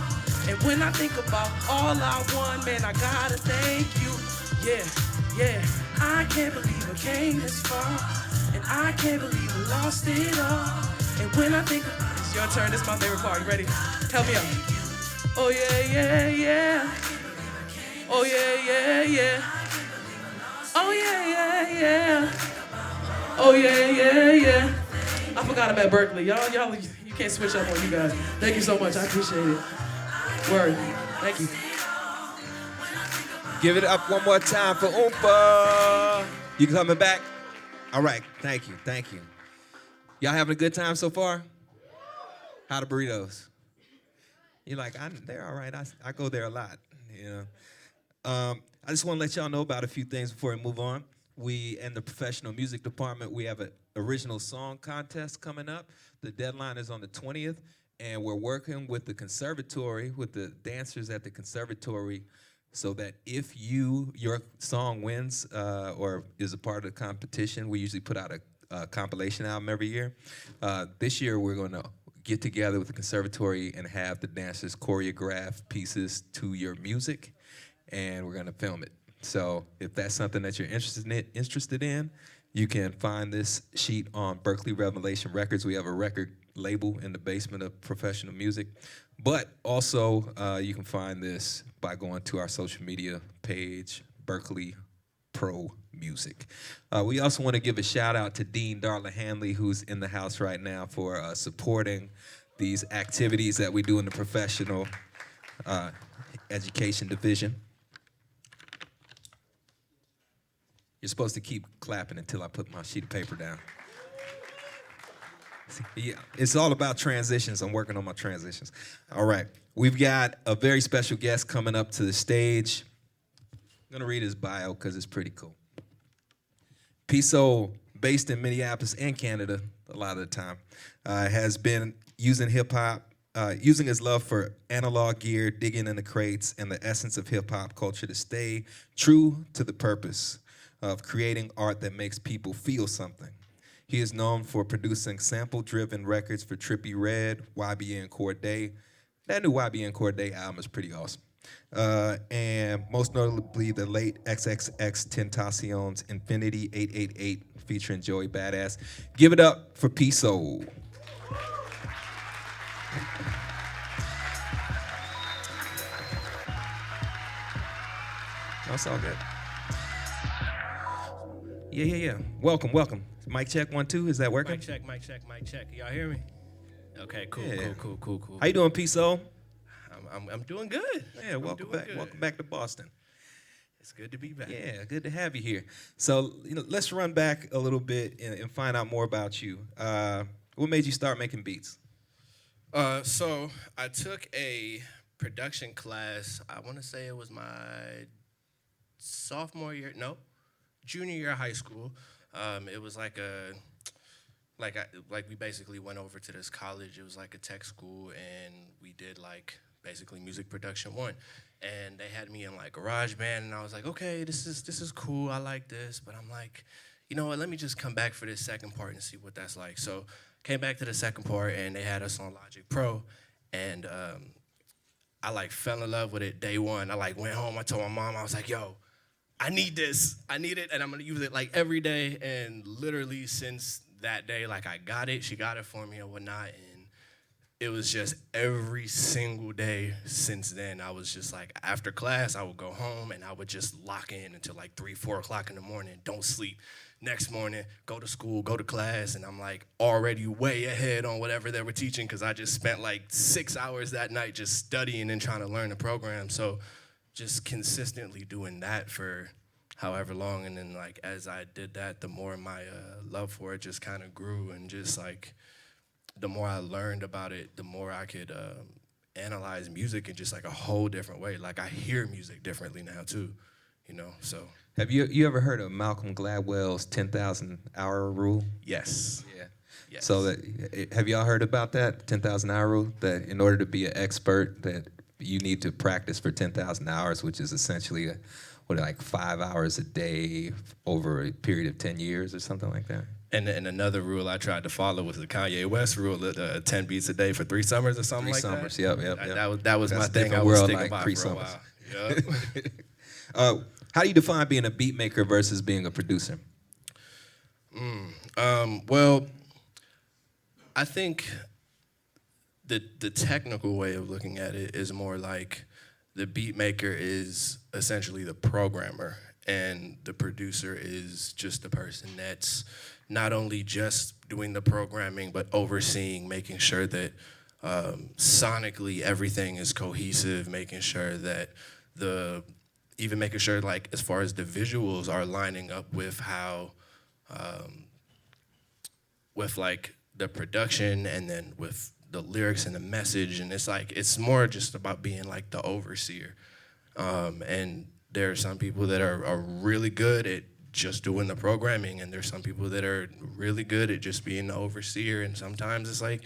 And when I think about all I want, man, I gotta thank you. Yeah. I can't believe I came this far. And I can't believe I lost it all. And when I think it's your turn, this is my favorite part. You ready? Help me out. Oh yeah. Oh yeah. Oh yeah. Oh yeah. I forgot I'm at Berklee. Y'all, you can't switch up on you guys. Thank you so much. I appreciate it. Word. Thank you. Give it up one more time for Oompa. You coming back? All right, thank you. Y'all having a good time so far? How the burritos? You're like, they're all right. I go there a lot, you know. I just want to let y'all know about a few things before we move on. We, in the professional music department, we have an original song contest coming up. The deadline is on the 20th, and we're working with the conservatory, with the dancers at the conservatory, so that if your song wins or is a part of the competition, we usually put out a compilation album every year. This year, we're going to get together with the conservatory and have the dancers choreograph pieces to your music, and we're going to film it. So if that's something that you're interested in, you can find this sheet on Berklee Revelation Records. We have a record label in the basement of professional music. But also, you can find this by going to our social media page, Berklee Pro Music. We also want to give a shout out to Dean Darla Hanley, who's in the house right now, for supporting these activities that we do in the professional education division. You're supposed to keep clapping until I put my sheet of paper down. Yeah, it's all about transitions. I'm working on my transitions. All right, we've got a very special guest coming up to the stage. I'm gonna read his bio because it's pretty cool. P.SOUL, based in Minneapolis and Canada a lot of the time, has been using hip-hop, using his love for analog gear, digging in the crates, and the essence of hip-hop culture to stay true to the purpose of creating art that makes people feel something. He is known for producing sample-driven records for Trippie Redd, YBN Cordae. That new YBN Cordae album is pretty awesome. And most notably, the late XXXTentacion's Infinity 888 featuring Joey Badass. Give it up for P.SOUL. That's all good. Yeah. Welcome. Mic check, 1, 2. Is that working? Mic check. Y'all hear me? Okay, cool. How you doing, P.SOUL? I'm doing good. Yeah, welcome back. Good. Welcome back to Boston. It's good to be back. Yeah, good to have you here. So, let's run back a little bit and find out more about you. What made you start making beats? So I took a production class. I want to say it was my junior year of high school. It was like we basically went over to this college. It was like a tech school, and we did like basically music production 1. And they had me in like GarageBand, and I was like, okay, this is cool. I like this, but I'm like, you know what? Let me just come back for this second part and see what that's like. So came back to the second part, and they had us on Logic Pro, and I like fell in love with it day one. I like went home. I told my mom, I was like, yo, I need this. I need it, and I'm gonna use it like every day. And literally since that day, like I got it. She got it for me and whatnot, and it was just every single day since then. I was just like, after class, I would go home and I would just lock in until like 3, 4 o'clock in the morning. Don't sleep. Next morning, go to school, go to class, and I'm like already way ahead on whatever they were teaching because I just spent like 6 hours that night just studying and trying to learn the program. So just consistently doing that for however long, and then like as I did that, the more my love for it just kind of grew, and just like the more I learned about it, the more I could analyze music in just like a whole different way. Like I hear music differently now too, so. Have you ever heard of Malcolm Gladwell's 10,000 hour rule? Yes. Yeah. Yes. So have y'all heard about that 10,000 hour rule? That in order to be an expert, that you need to practice for 10,000 hours, which is essentially like 5 hours a day over a period of 10 years or something like that. And another rule I tried to follow was the Kanye West rule, 10 beats a day for 3 summers or something 3 like summers, that. Yep. That was That's my thing. I world, was thinking like about for a while. Yep. How do you define being a beat maker versus being a producer? Well, I think the technical way of looking at it is more like the beat maker is essentially the programmer, and the producer is just the person that's not only just doing the programming, but overseeing, making sure that sonically everything is cohesive, making sure that even making sure like as far as the visuals are lining up with how with like the production and then with the lyrics and the message, and it's more just about being like the overseer. And there are some people that are really good at just doing the programming, and there's some people that are really good at just being the overseer, and sometimes it's like,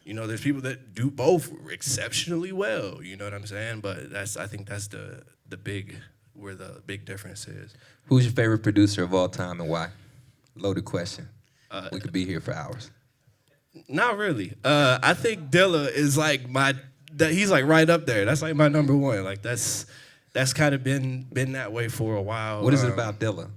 there's people that do both exceptionally well, you know what I'm saying? But I think that's where the big difference is. Who's your favorite producer of all time and why? Loaded question. We could be here for hours. Not really. I think Dilla is like he's like right up there. That's like my number one. Like that's kind of been that way for a while. What is it about Dilla?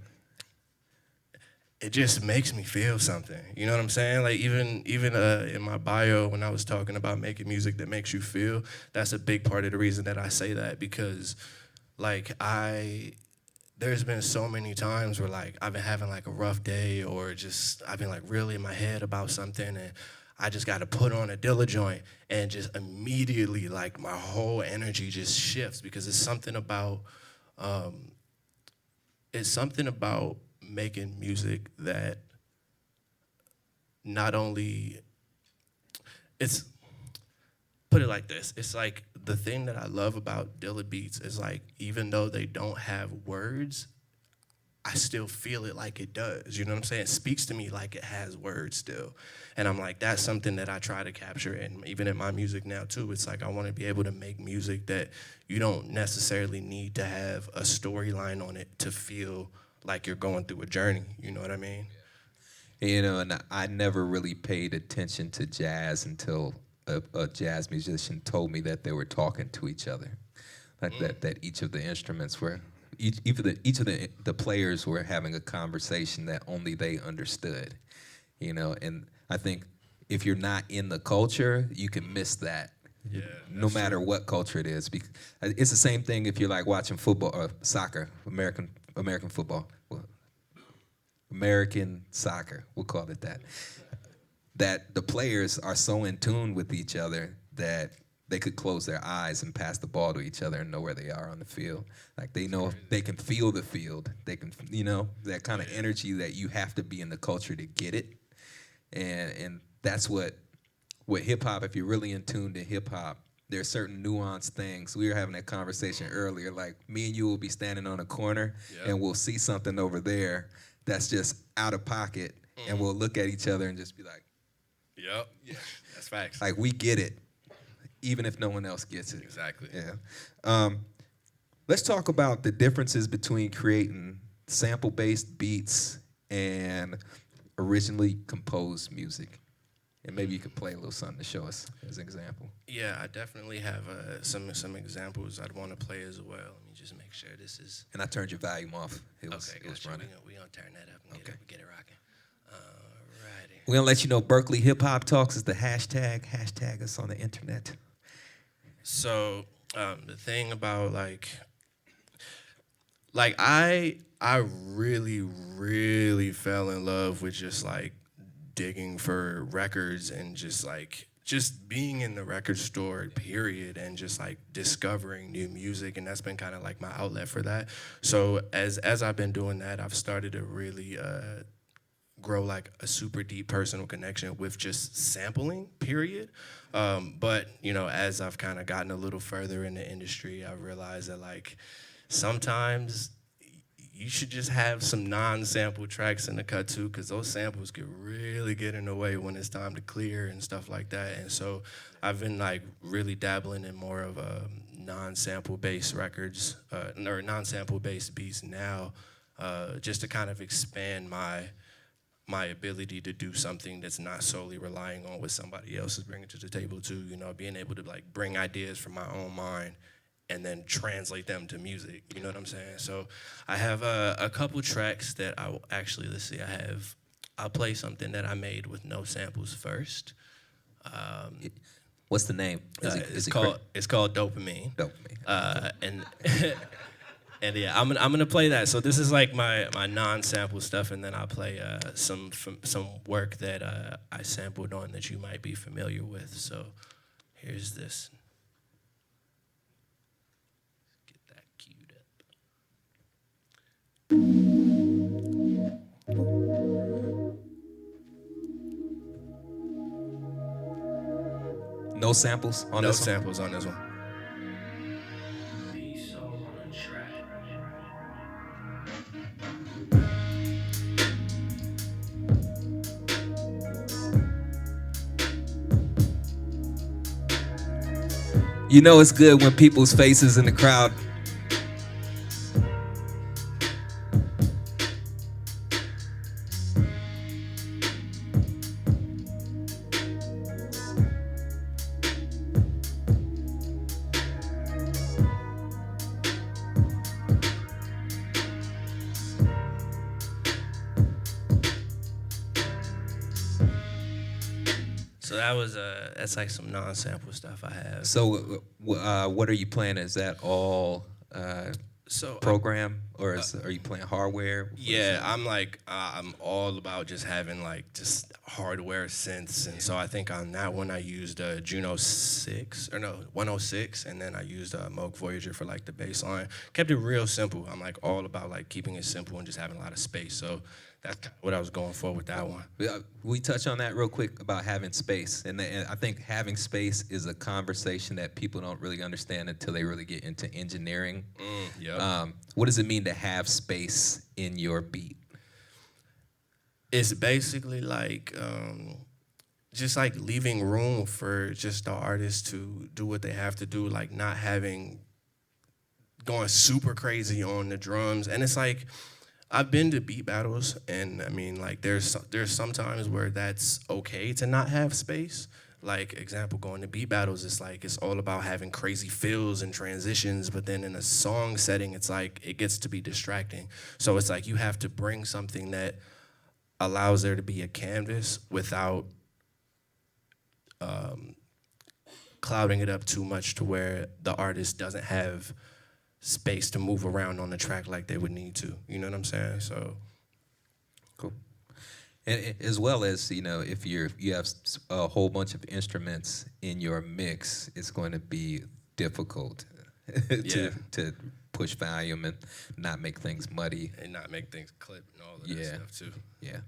It just makes me feel something. You know what I'm saying? Like even in my bio when I was talking about making music that makes you feel, that's a big part of the reason that I say that, because like there's been so many times where like I've been having like a rough day, or just I've been like really in my head about something, and I just got to put on a Dilla joint, and just immediately like my whole energy just shifts, because it's something about making music that not only put it like this, it's like the thing that I love about Dilla beats is like, even though they don't have words, I still feel it like it does. You know what I'm saying? It speaks to me like it has words still. And I'm like, that's something that I try to capture. And even in my music now too, it's like I want to be able to make music that you don't necessarily need to have a storyline on it to feel like you're going through a journey. You know what I mean? And I never really paid attention to jazz until a jazz musician told me that they were talking to each other, like that each of the instruments were, each of the players were having a conversation that only they understood, And I think if you're not in the culture, you can miss that. Yeah. No matter what culture it is, because it's the same thing if you're like watching football or soccer, American football, American soccer, we'll call it that. That the players are so in tune with each other that they could close their eyes and pass the ball to each other and know where they are on the field. Like they know they can feel the field. They can, that kind of energy that you have to be in the culture to get it. And that's what hip hop, if you're really in tune to hip hop, there's certain nuanced things. We were having that conversation earlier. Like me and you will be standing on a corner and we'll see something over there that's just out of pocket, and we'll look at each other and just be like, yep. Yeah, that's facts. Like we get it, even if no one else gets it. Exactly. Yeah. Let's talk about the differences between creating sample-based beats and originally composed music. And maybe you could play a little something to show us as an example. Yeah, I definitely have some examples I'd want to play as well. Let me just make sure this is. And I turned your volume off. It was running. We're going to turn that up and get it rocking. Alrighty. We're going to let you know Berklee Hip Hop Talks is the hashtag. Hashtag us on the internet. So the thing about I really, really fell in love with just like digging for records and just being in the record store, period, and just like discovering new music, and that's been kind of like my outlet for that. So as I've been doing that, I've started to really grow like a super deep personal connection with just sampling, period. But as I've kind of gotten a little further in the industry, I've realized that like sometimes you should just have some non-sample tracks in the cut too, because those samples could really get in the way when it's time to clear and stuff like that. And so I've been like really dabbling in more of non-sample based records or non-sample based beats now, just to kind of expand my ability to do something that's not solely relying on what somebody else is bringing to the table too. Being able to like bring ideas from my own mind and then translate them to music, you know what I'm saying? So I have a couple tracks that I will actually, I'll play something that I made with no samples first. What's the name? It's called Dopamine. Dopamine. And yeah, I'm gonna play that. So this is like my non-sample stuff, and then I'll play some work that I sampled on that you might be familiar with. So here's this. No samples on No this one? samples on this one. P.SOUL on the track. You know it's good when people's faces in the crowd. So that's like some non-sample stuff I have. So what are you playing? Is that all program, or are you playing hardware? Yeah, I'm all about just having like just hardware synths, and so I think on that one I used Juno 106, and then I used Moog Voyager for like the bass line. Kept it real simple. I'm like all about like keeping it simple and just having a lot of space. So that's what I was going for with that one. We touch on that real quick about having space, and I think having space is a conversation that people don't really understand until they really get into engineering. What does it mean to have space in your beat? It's basically like just like leaving room for just the artist to do what they have to do, like not going super crazy on the drums. And it's like, I've been to beat battles, and I mean, like, there's some times where that's okay to not have space. Like, example, going to beat battles, it's like, it's all about having crazy fills and transitions, but then in a song setting, it's like, it gets to be distracting. So it's like, you have to bring something that allows there to be a canvas without clouding it up too much to where the artist doesn't have space to move around on the track like they would need to. You know what I'm saying? So cool. And as well as, you know, if you have a whole bunch of instruments in your mix, it's going to be difficult to push volume and not make things muddy. And not make things clip and all of that stuff too. Yeah.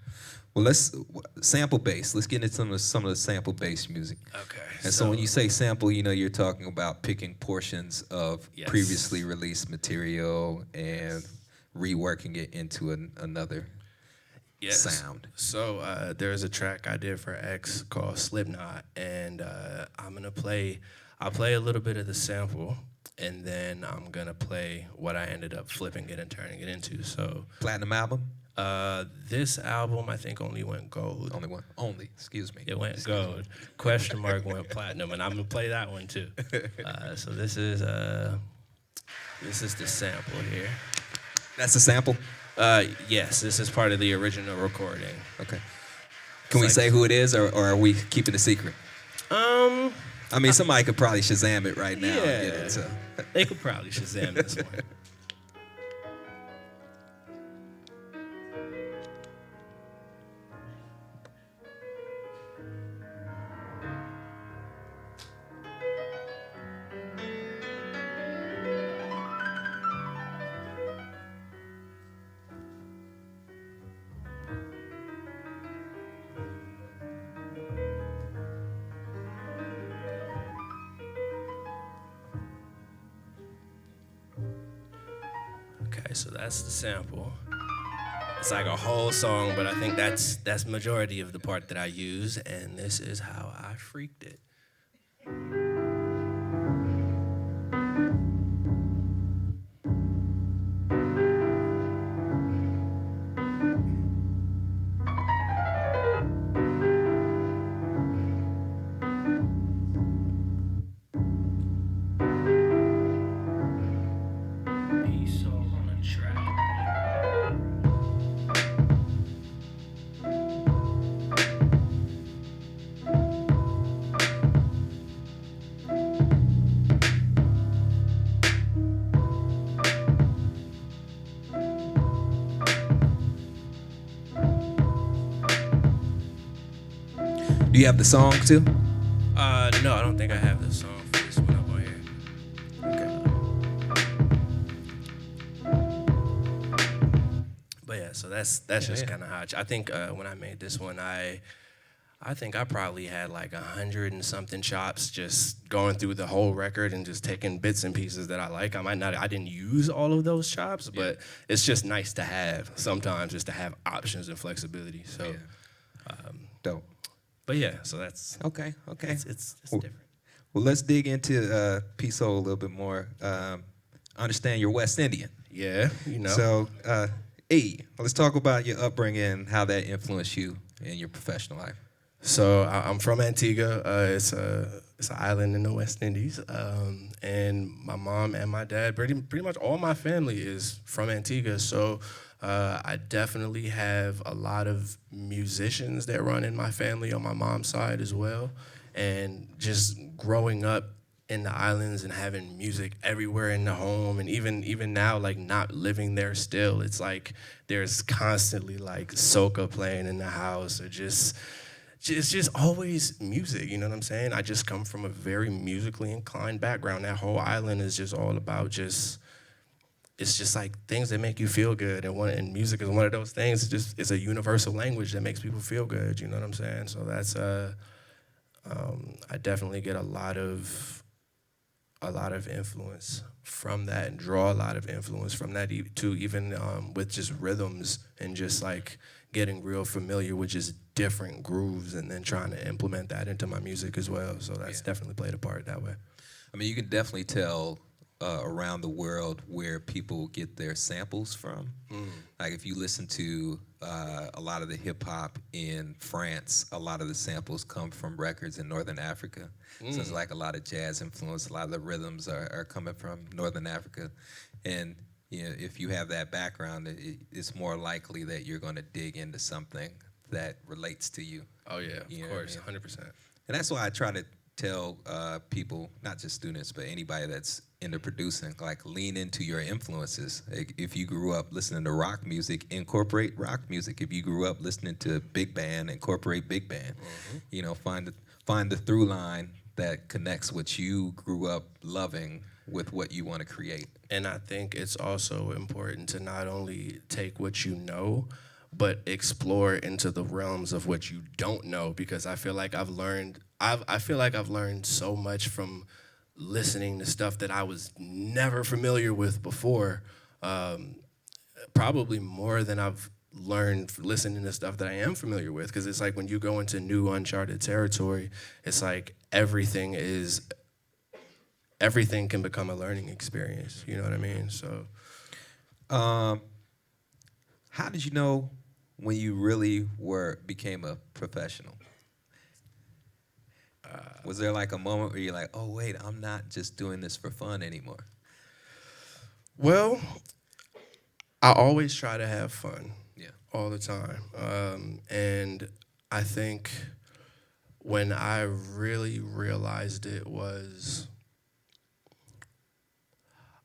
Well, let's sample bass. Let's get into some of the sample bass music. Okay. And so when you say sample, you know, you're talking about picking portions of previously released material and reworking it into another sound. So there's a track I did for X called Slipknot, and I'll play a little bit of the sample, and then I'm gonna play what I ended up flipping it and turning it into. So platinum album? This album I think only went gold. Excuse me. It went gold. Question mark went platinum, and I'm gonna play that one too. So this is the sample here. That's a sample? Yes, this is part of the original recording. Okay. Can we say who it is, or are we keeping it secret? I mean, somebody could probably Shazam it right now. Yeah, they could probably Shazam this one. Okay, so that's the sample. It's like a whole song, but I think that's majority of the part that I use, and this is how I freaked it. P.SOUL on the track. Do you have the song too? No, I don't think I have the song for this one up on here. Okay. But yeah, so that's just kind of hot. I think when I made this one, I I think I probably had like 100 and something chops just going through the whole record and just taking bits and pieces that I like. I didn't use all of those chops, but it's just nice to have sometimes, just to have options and flexibility. So, dope. But yeah, so that's okay. It's different. Well, let's dig into P.SOUL a little bit more. Understand you're West Indian. Yeah, you know. So, let's talk about your upbringing, how that influenced you in your professional life. So I'm from Antigua. It's an island in the West Indies, and my mom and my dad, pretty much all my family is from Antigua. So I definitely have a lot of musicians that run in my family on my mom's side as well. And just growing up in the islands and having music everywhere in the home, and even now, like not living there still, it's like there's constantly like soca playing in the house, or it's just always music, you know what I'm saying? I just come from a very musically inclined background. That whole island is just all about it's just like things that make you feel good, and music is one of those things. It's a universal language that makes people feel good, you know what I'm saying? So that's I definitely get a lot of influence from that, and draw a lot of influence from that too, even with just rhythms and just like getting real familiar with just different grooves and then trying to implement that into my music as well. So that's definitely played a part that way. I mean, you can definitely tell around the world where people get their samples from. Like if you listen to a lot of the hip hop in France, a lot of the samples come from records in Northern Africa. So it's like a lot of jazz influence, a lot of the rhythms are coming from Northern Africa. And you know, if you have that background, it's more likely that you're going to dig into something that relates to you. Oh yeah, of course, 100%. And that's why I try to tell people, not just students, but anybody that's into producing, like lean into your influences. If you grew up listening to rock music, incorporate rock music. If you grew up listening to big band, incorporate big band. You know, find the through line that connects what you grew up loving with what you want to create. And I think it's also important to not only take what you know, but explore into the realms of what you don't know, because I feel like I've learned so much from listening to stuff that I was never familiar with before, probably more than I've learned listening to stuff that I am familiar with, because it's like when you go into new uncharted territory, it's like everything can become a learning experience, you know what I mean? So how did you know when you really became a professional? Was there like a moment where you're like, oh wait, I'm not just doing this for fun anymore? Well, I always try to have fun, all the time. And I think when I really realized it was,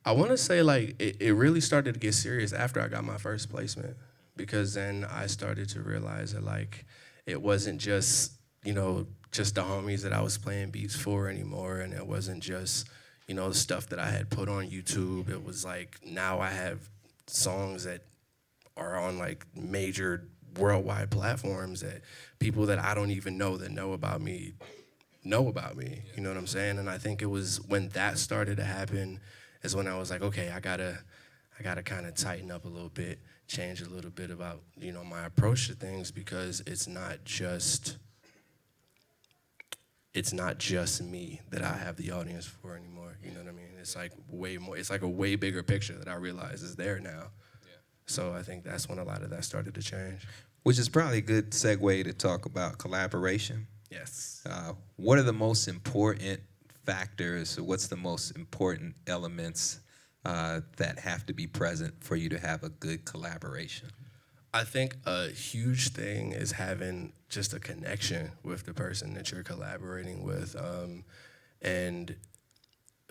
I want to say like it really started to get serious after I got my first placement, because then I started to realize that like it wasn't just, you know, just the homies that I was playing beats for anymore, and it wasn't just, you know, the stuff that I had put on YouTube. It was like now I have songs that are on like major worldwide platforms that people that I don't even know that know about me, you know what I'm saying? And I think it was when that started to happen is when I was like, okay, I gotta kind of tighten up a little bit, change a little bit about, you know, my approach to things, because it's not just me that I have the audience for anymore. You know what I mean? It's like way more. It's like a way bigger picture that I realize is there now. So I think that's when a lot of that started to change. Which is probably a good segue to talk about collaboration. Yes. What are the most important factors? What's the most important elements that have to be present for you to have a good collaboration? I think a huge thing is having just a connection with the person that you're collaborating with. And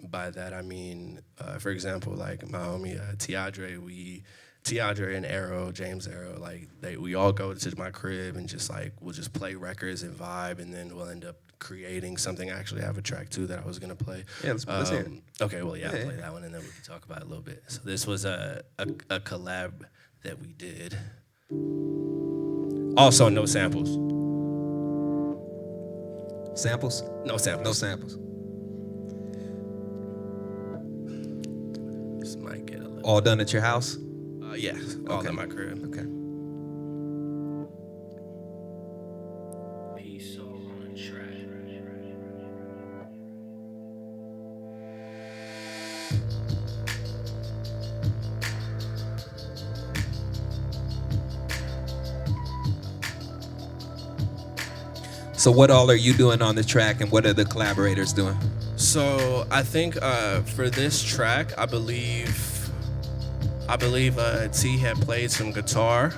by that I mean, for example, like my homie Tiadre and James Arrow, like we all go to my crib and just like we'll just play records and vibe, and then we'll end up creating something. I actually have a track too that I was gonna play. Yeah, let's hear it. Okay, well I'll play that one and then we can talk about it a little bit. So this was a collab that we did. Also no samples. Samples? No samples. No samples. This might get a little. All done at your house? Yeah, all Okay. in my crib. Okay. P.SOUL on a track. So what all are you doing on the track, and what are the collaborators doing? So I think for this track, I believe T had played some guitar,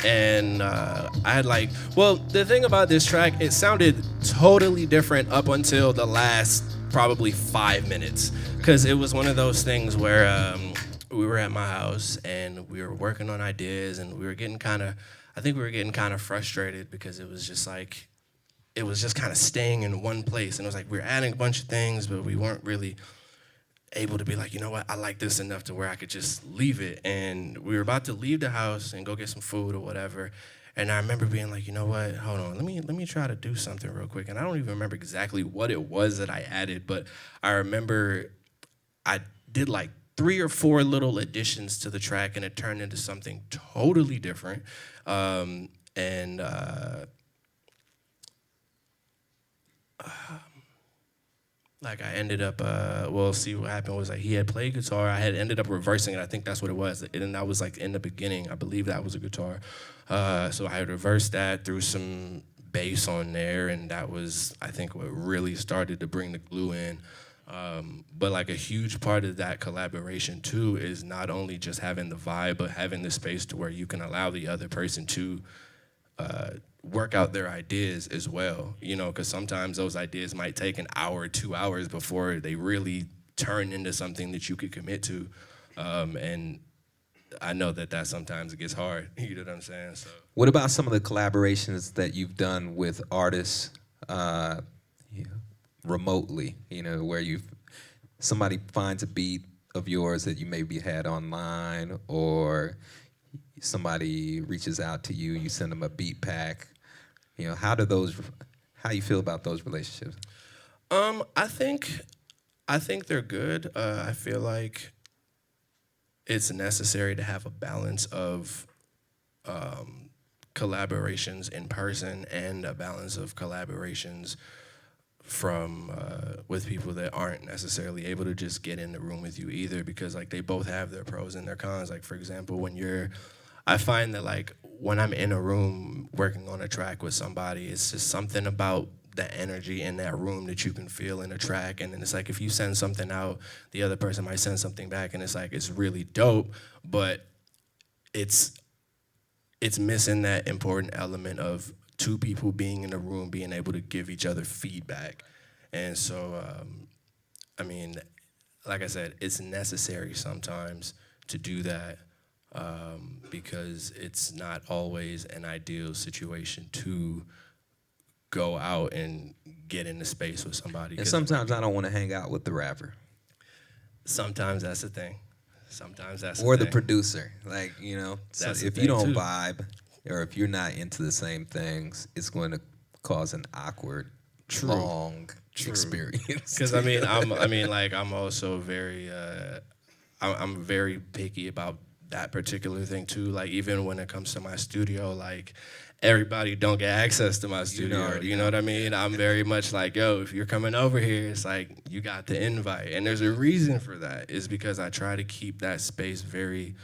and I had the thing about this track, it sounded totally different up until the last probably 5 minutes, because it was one of those things where we were at my house and we were working on ideas, and we were getting kind of frustrated because it was just kind of staying in one place. And it was like we were adding a bunch of things, but we weren't really able to be like, you know what, I like this enough to where I could just leave it. And we were about to leave the house and go get some food or whatever. And I remember being like, you know what, hold on, let me try to do something real quick. And I don't even remember exactly what it was that I added, but I remember I did like 3 or 4 little additions to the track, and it turned into something totally different. Like I ended up, see what happened was like he had played guitar. I had ended up reversing it. I think that's what it was. And that was like in the beginning. I believe that was a guitar. So I had reversed that, threw some bass on there, and that was, I think, what really started to bring the glue in. But like a huge part of that collaboration too is not only just having the vibe, but having the space to where you can allow the other person to work out their ideas as well, you know, because sometimes those ideas might take an hour, 2 hours before they really turn into something that you could commit to. And I know that sometimes it gets hard, you know what I'm saying? So. What about some of the collaborations that you've done with artists remotely, you know, where somebody finds a beat of yours that you maybe had online, or somebody reaches out to you, you send them a beat pack. You know, how you feel about those relationships? I think they're good. I feel like it's necessary to have a balance of collaborations in person and a balance of collaborations from with people that aren't necessarily able to just get in the room with you either, because like they both have their pros and their cons. Like for example, I find that like when I'm in a room working on a track with somebody, it's just something about the energy in that room that you can feel in a track. And then it's like if you send something out, the other person might send something back, and it's like it's really dope, but it's missing that important element of 2 people being in a room, being able to give each other feedback. And so, I mean, like I said, it's necessary sometimes to do that. Because it's not always an ideal situation to go out and get into space with somebody. And sometimes I don't want to hang out with the rapper. Sometimes that's the thing. Or the producer. Like, you know, so if you don't too. vibe, or if you're not into the same things, it's going to cause an awkward, long experience. Because I'm also very, I'm very picky about that particular thing too. Like even when it comes to my studio, like everybody don't get access to my studio. You know what I mean? I'm very much like, yo, if you're coming over here, it's like you got the invite. And there's a reason for that, is because I try to keep that space very,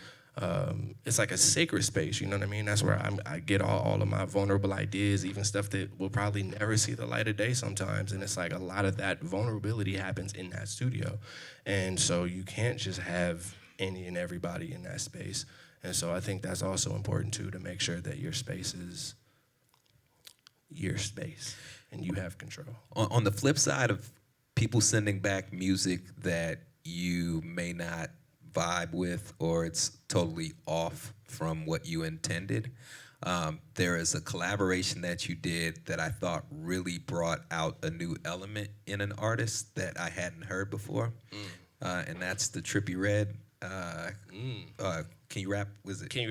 it's like a sacred space, you know what I mean? That's where I get all of my vulnerable ideas, even stuff that will probably never see the light of day sometimes. And it's like a lot of that vulnerability happens in that studio. And so you can't just have any and everybody in that space. And so I think that's also important too, to make sure that your space is your space and you have control. On the flip side of people sending back music that you may not vibe with, or it's totally off from what you intended, there is a collaboration that you did that I thought really brought out a new element in an artist that I hadn't heard before. And that's the Trippie Redd. Can you rap? Can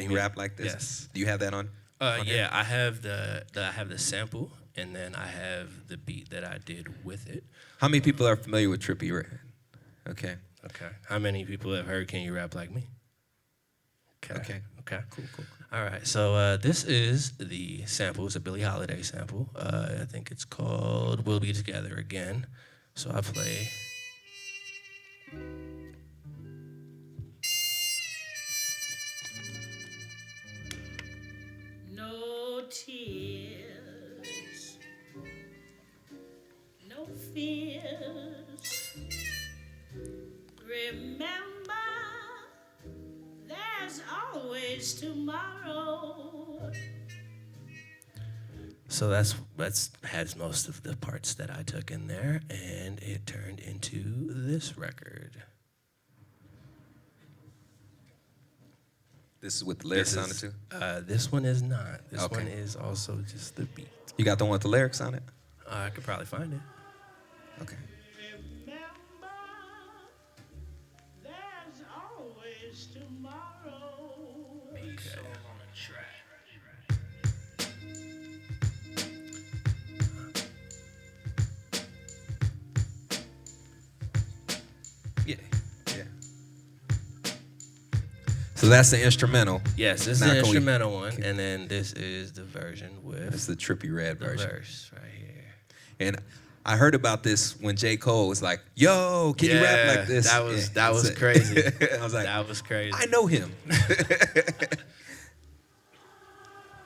you rap like this? Yes. Do you have that on? Yeah, I have the sample, and then I have the beat that I did with it. How many people are familiar with Trippie Redd? Okay. Okay. How many people have heard Can You Rap Like Me? Okay. Cool. All right. So this is the sample. It's a Billie Holiday sample. I think it's called We'll Be Together Again. So I play. No tears, no fears. Remember, there's always tomorrow. So that's has most of the parts that I took in there, and it turned into this record. This is with the lyrics on it too? This one is not. This Okay. one is also just the beat. You got the one with the lyrics on it? I could probably find it. Okay. Remember, there's always tomorrow. P.SOUL on a track. Yeah. So that's the instrumental. Yes, this is Now the can we- instrumental one, and then this is the version with That's the Trippie Redd the version. verse right here. And I heard about this when J. Cole was like, "Yo, can you rap like this?" That was Yeah, that was that's it. crazy. I was like, that was crazy. I know him.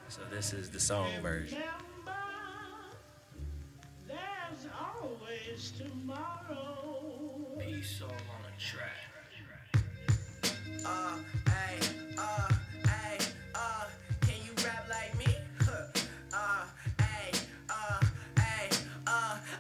So this is the song version. Remember, there's always tomorrow. P.SOUL on a track. Can you rap like me?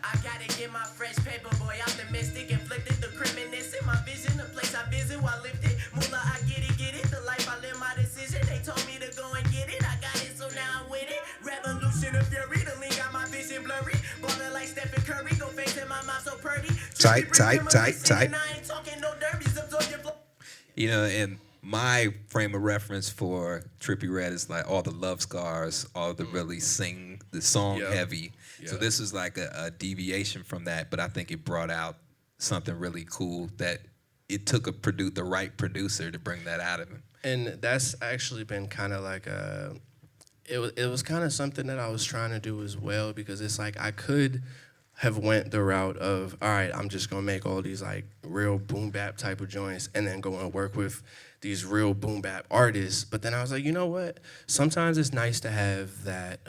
I gotta get my fresh paper, boy, optimistic, inflicted the criminals in my vision, the place I visit while lifted. Moolah, I get it, the life I live, my decision. They told me to go and get it, I got it, so now I'm with it. Revolution of fury, the link got my vision blurry. Ballin' like Stephen Curry, go face in my mouth so purdy. Tight. I ain't talking no derbies, absorb your flow. You know, and my frame of reference for Trippie Redd is like all the love scars, all the really sing the song Yep. heavy. So Yep. this was like a deviation from that, but I think it brought out something really cool that it took the right producer to bring that out of him. And that's actually been kind of like it was kind of something that I was trying to do as well, because it's like I could have went the route of, all right, I'm just gonna make all these like real boom bap type of joints and then go and work with these real boom bap artists. But then I was like, you know what? Sometimes it's nice to have that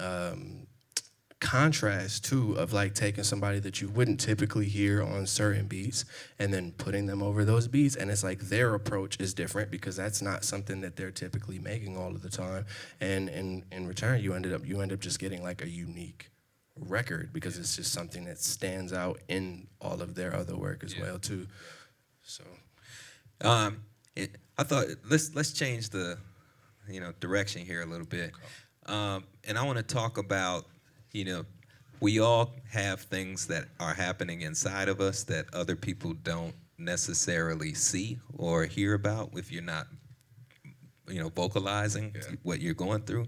contrast too, of like taking somebody that you wouldn't typically hear on certain beats and then putting them over those beats, and it's like their approach is different because that's not something that they're typically making all of the time, and in return you end up just getting like a unique record because it's just something that stands out in all of their other work as well too. So I thought let's change the direction here a little bit, and I want to talk about, we all have things that are happening inside of us that other people don't necessarily see or hear about if you're not, vocalizing what you're going through.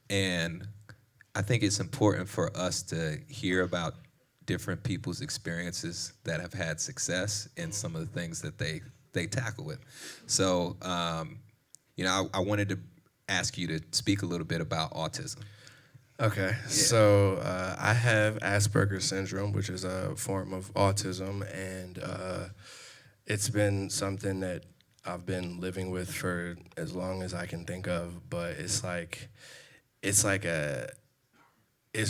And I think it's important for us to hear about different people's experiences that have had success in some of the things that they tackle with. So, I wanted to ask you to speak a little bit about autism. Okay, so I have Asperger's syndrome, which is a form of autism, and it's been something that I've been living with for as long as I can think of. But it's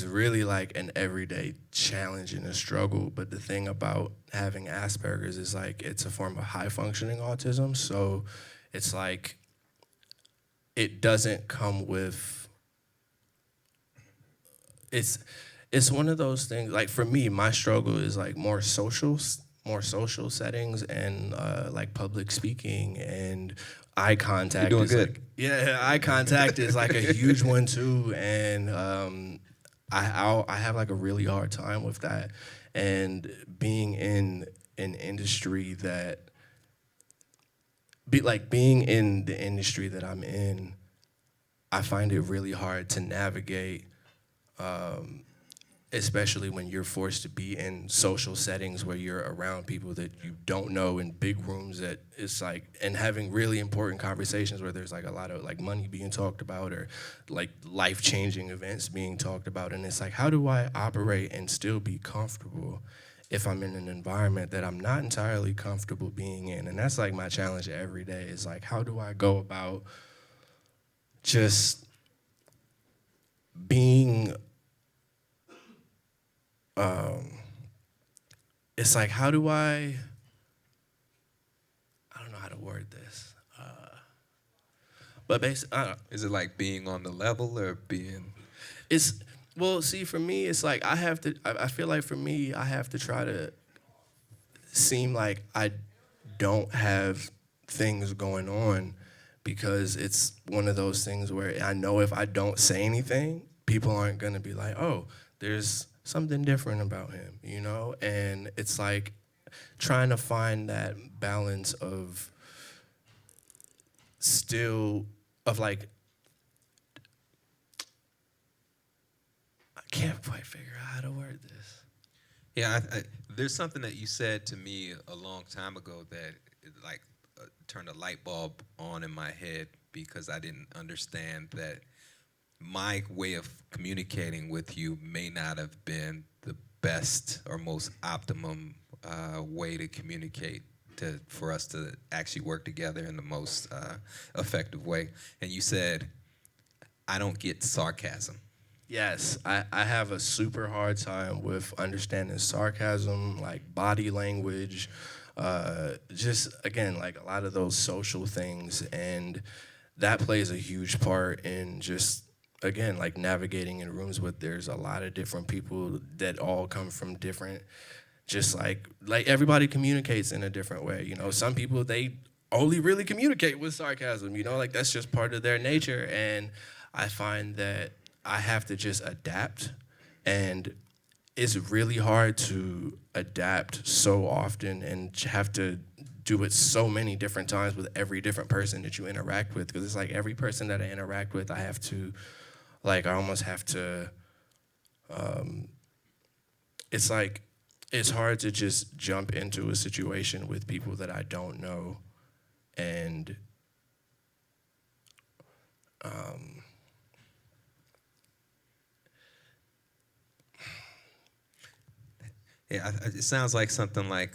really like an everyday challenge and a struggle. But the thing about having Asperger's is like it's a form of high functioning autism, so it's like it doesn't come with. It's one of those things, like for me, my struggle is like more social settings and like public speaking and eye contact. You're doing is good. Like, eye contact is like a huge one too, and I have like a really hard time with that. And being in an industry being in the industry that I'm in, I find it really hard to navigate especially when you're forced to be in social settings where you're around people that you don't know, in big rooms that it's like, and having really important conversations where there's like a lot of like money being talked about or like life-changing events being talked about. And it's like, how do I operate and still be comfortable if I'm in an environment that I'm not entirely comfortable being in? And that's like my challenge every day, is like, how do I go about just being, it's like, how do I don't know how to word this, but basically, Is it like being on the level or being? it's, well, see, for me, it's like I feel like for me, I have to try to seem like I don't have things going on, because it's one of those things where I know if I don't say anything, people aren't gonna be like, oh, there's something different about him, you know? And it's like trying to find that balance of still, of like, I can't quite figure out how to word this. Yeah, there's something that you said to me a long time ago that like turned a light bulb on in my head, because I didn't understand that my way of communicating with you may not have been the best or most optimum way to communicate for us to actually work together in the most effective way. And you said, I don't get sarcasm. Yes, I have a super hard time with understanding sarcasm, like body language, just, again, like a lot of those social things. And that plays a huge part in just, again, like navigating in rooms where there's a lot of different people that all come from different, just like everybody communicates in a different way. You know, some people, they only really communicate with sarcasm, you know, like that's just part of their nature. And I find that I have to just adapt, and it's really hard to adapt so often and have to do it so many different times with every different person that you interact with, because it's like every person that I interact with, I have to, like, I almost have to, it's like, it's hard to just jump into a situation with people that I don't know and Yeah, it sounds like something like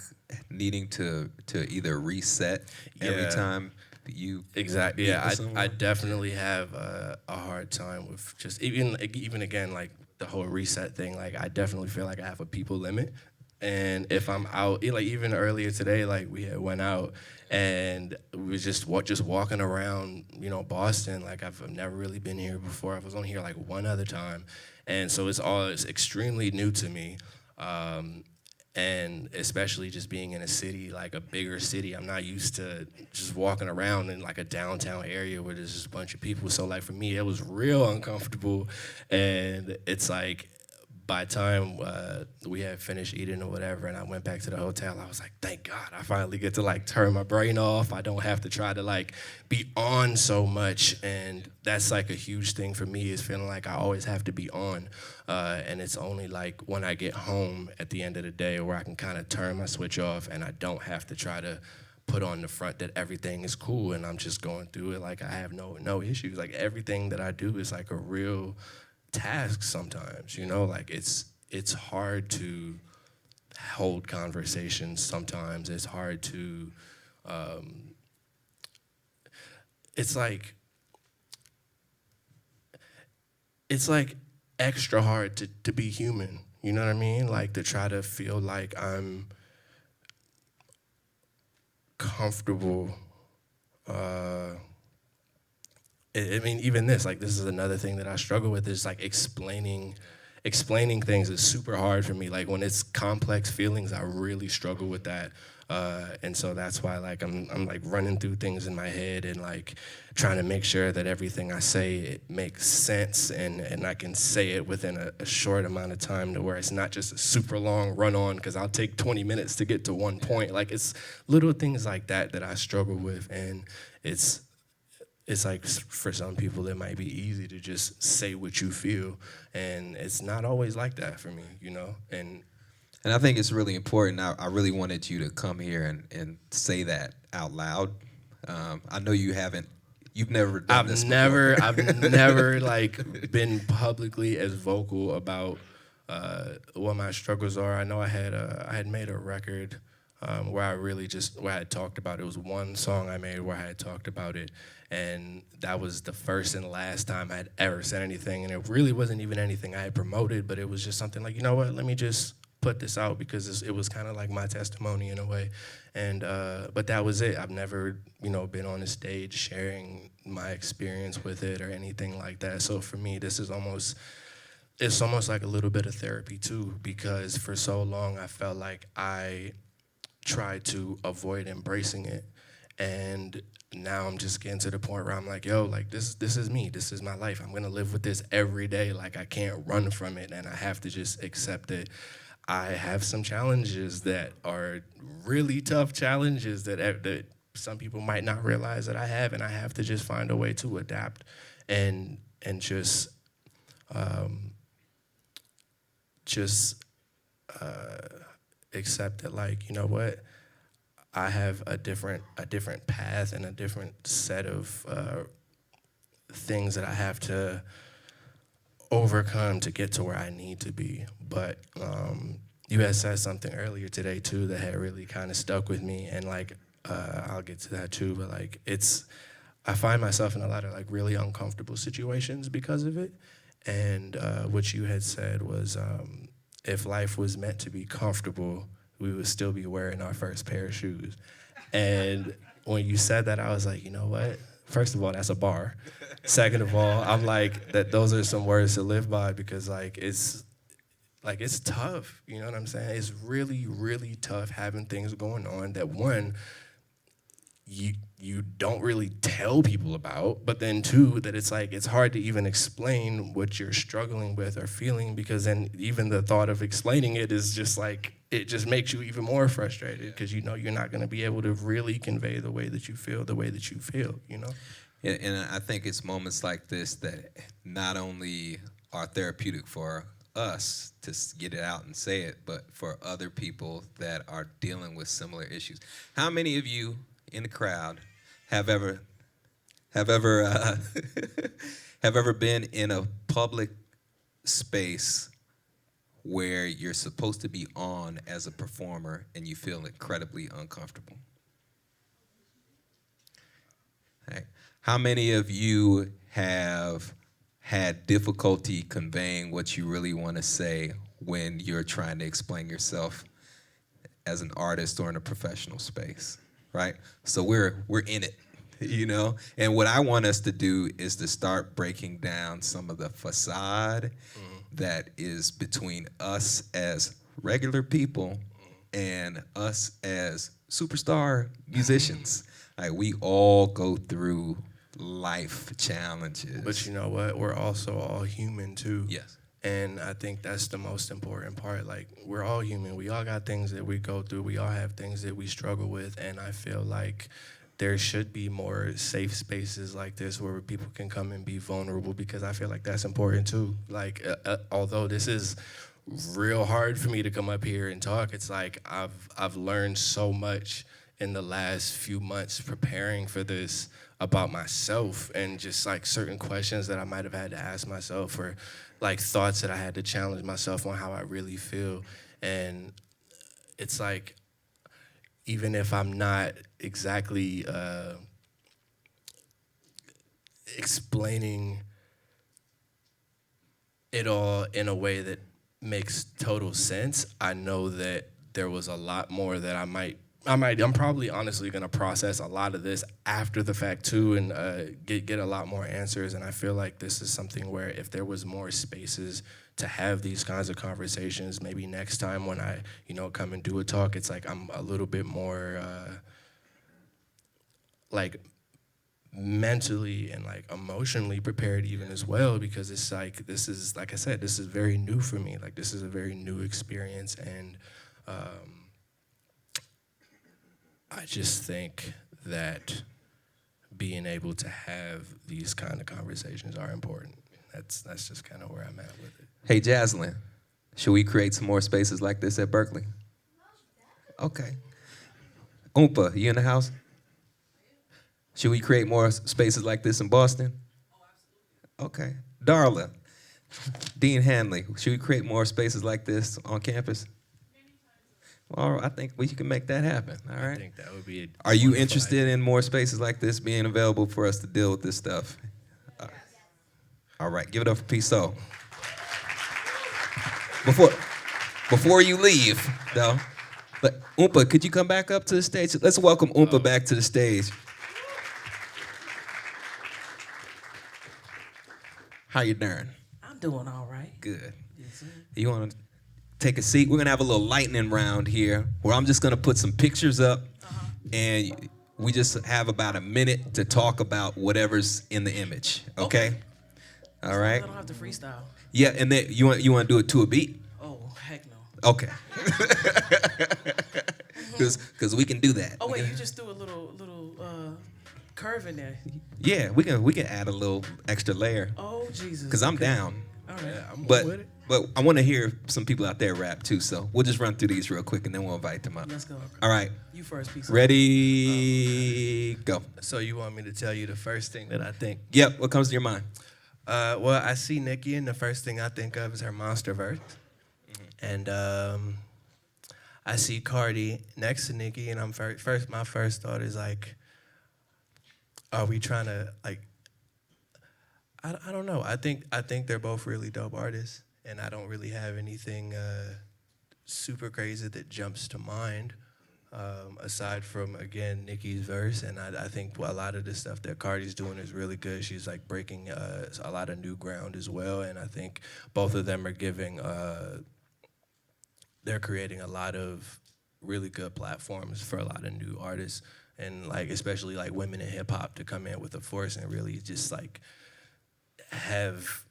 needing to either reset every time you exactly. Yeah, I definitely have a hard time with just even again, like the whole reset thing. Like I definitely feel like I have a people limit, and if I'm out, like even earlier today, like we had went out and we was just walking around, you know, Boston. Like I've never really been here before. I was on here like one other time, and so it's extremely new to me. And especially just being in a city, like a bigger city, I'm not used to just walking around in like a downtown area where there's just a bunch of people. So like for me, it was real uncomfortable. And it's like by the time we had finished eating or whatever and I went back to the hotel, I was like, thank God, I finally get to like turn my brain off. I don't have to try to like be on so much. And that's like a huge thing for me, is feeling like I always have to be on. And it's only like when I get home at the end of the day where I can kind of turn my switch off and I don't have to try to put on the front that everything is cool and I'm just going through it like I have no issues. Like everything that I do is like a real task sometimes, you know, like it's hard to hold conversations sometimes. It's hard to, it's like extra hard to be human, you know what I mean? Like to try to feel like I'm comfortable. I mean, even this is another thing that I struggle with, is like explaining things is super hard for me. Like when it's complex feelings, I really struggle with that. And so that's why like I'm like running through things in my head and like trying to make sure that everything I say, it makes sense and I can say it within a short amount of time, to where it's not just a super long run on, because I'll take 20 minutes to get to one point. Like it's little things like that I struggle with, and it's it's like for some people it might be easy to just say what you feel, and it's not always like that for me, you know. And I think it's really important. I really wanted you to come here and say that out loud. I know you've never done this before. I've never like been publicly as vocal about what my struggles are. I know I had made a record where I had talked about it. It was one song I made where I had talked about it, and that was the first and last time I had ever said anything. And it really wasn't even anything I had promoted, but it was just something like, you know what, let me just put this out because it was kind of like my testimony in a way. And but that was it. I've never, been on a stage sharing my experience with it or anything like that. So for me, it's almost like a little bit of therapy too, because for so long I felt like I tried to avoid embracing it. And now I'm just getting to the point where I'm like, yo, like this is me. This is my life. I'm gonna live with this every day. Like I can't run from it, and I have to just accept it. I have some challenges that are really tough challenges that some people might not realize that I have, and I have to just find a way to adapt and just accept that, like, you know what, I have a different path and a different set of things that I have to overcome to get to where I need to be. But you had said something earlier today too that had really kind of stuck with me, and like I'll get to that too. But like I find myself in a lot of like really uncomfortable situations because of it. And what you had said was, if life was meant to be comfortable, we would still be wearing our first pair of shoes. And when you said that, I was like, you know what? First of all, that's a bar. Second of all, I'm like, those are some words to live by, because it's tough. You know what I'm saying? It's really, really tough having things going on that, one, you don't really tell people about, but then two, that it's like it's hard to even explain what you're struggling with or feeling, because then even the thought of explaining it is just like, it just makes you even more frustrated, because you're not going to be able to really convey the way that you feel, And I think it's moments like this that not only are therapeutic for us to get it out and say it, but for other people that are dealing with similar issues. How many of you in the crowd have ever been in a public space where you're supposed to be on as a performer and you feel incredibly uncomfortable? Right. How many of you have had difficulty conveying what you really want to say when you're trying to explain yourself as an artist or in a professional space, right? So we're in it, And what I want us to do is to start breaking down some of the facade that is between us as regular people and us as superstar musicians. Like, we all go through life challenges. But you know what? We're also all human too. Yes. And I think that's the most important part. Like, we're all human. We all got things that we go through. We all have things that we struggle with. And I feel like there should be more safe spaces like this where people can come and be vulnerable, because I feel like that's important too. Like, although this is real hard for me to come up here and talk, it's like I've learned so much in the last few months preparing for this about myself, and just like certain questions that I might have had to ask myself, or like thoughts that I had to challenge myself on how I really feel. And it's like, even if I'm not exactly explaining it all in a way that makes total sense, I know that there was a lot more that I'm probably honestly gonna process a lot of this after the fact too, and get a lot more answers. And I feel like this is something where if there was more spaces to have these kinds of conversations, maybe next time when I, come and do a talk, it's like I'm a little bit more like mentally and like emotionally prepared even as well, because it's like, this is, like I said, this is very new for me. Like, this is a very new experience, and I just think that being able to have these kind of conversations are important. That's just kind of where I'm at with it. Hey, Jaslyn, should we create some more spaces like this at Berklee? Okay. Oompa, you in the house? Should we create more spaces like this in Boston? Okay. Darla, Dean Hanley, should we create more spaces like this on campus? Well, I think we can make that happen, all right? I think that would be Are you interested in more spaces like this being available for us to deal with this stuff? All right, give it up for P.SOUL. Before you leave, though, but Oompa, could you come back up to the stage? Let's welcome Oompa back to the stage. How you doing? I'm doing all right. Good. Yes, sir. You want to take a seat? We're going to have a little lightning round here where I'm just going to put some pictures up and we just have about a minute to talk about whatever's in the image, okay? All right? I don't have to freestyle. Yeah, and then you want to do it to a beat? Oh, heck no. Okay. Because we can do that. Oh, wait, you just threw a little curve in there. Yeah, we can add a little extra layer. Oh, Jesus. Because I'm down. All right. Yeah, I'm But with it. but I want to hear some people out there rap too, so we'll just run through these real quick and then we'll invite them up. Let's go. All right. You first, P.SOUL. Ready? Go. So you want me to tell you the first thing that I think? Yep. What comes to your mind? Well, I see Nicki, and the first thing I think of is her monster verse. And I see Cardi next to Nicki, and I'm first. My first thought is like, are we trying to like? I don't know. I think they're both really dope artists, and I don't really have anything super crazy that jumps to mind. Aside from, again, Nicki's verse, and I think a lot of the stuff that Cardi's doing is really good. She's like breaking a lot of new ground as well, and I think both of them are giving, they're creating a lot of really good platforms for a lot of new artists, and like especially like women in hip hop to come in with a force and really just like have,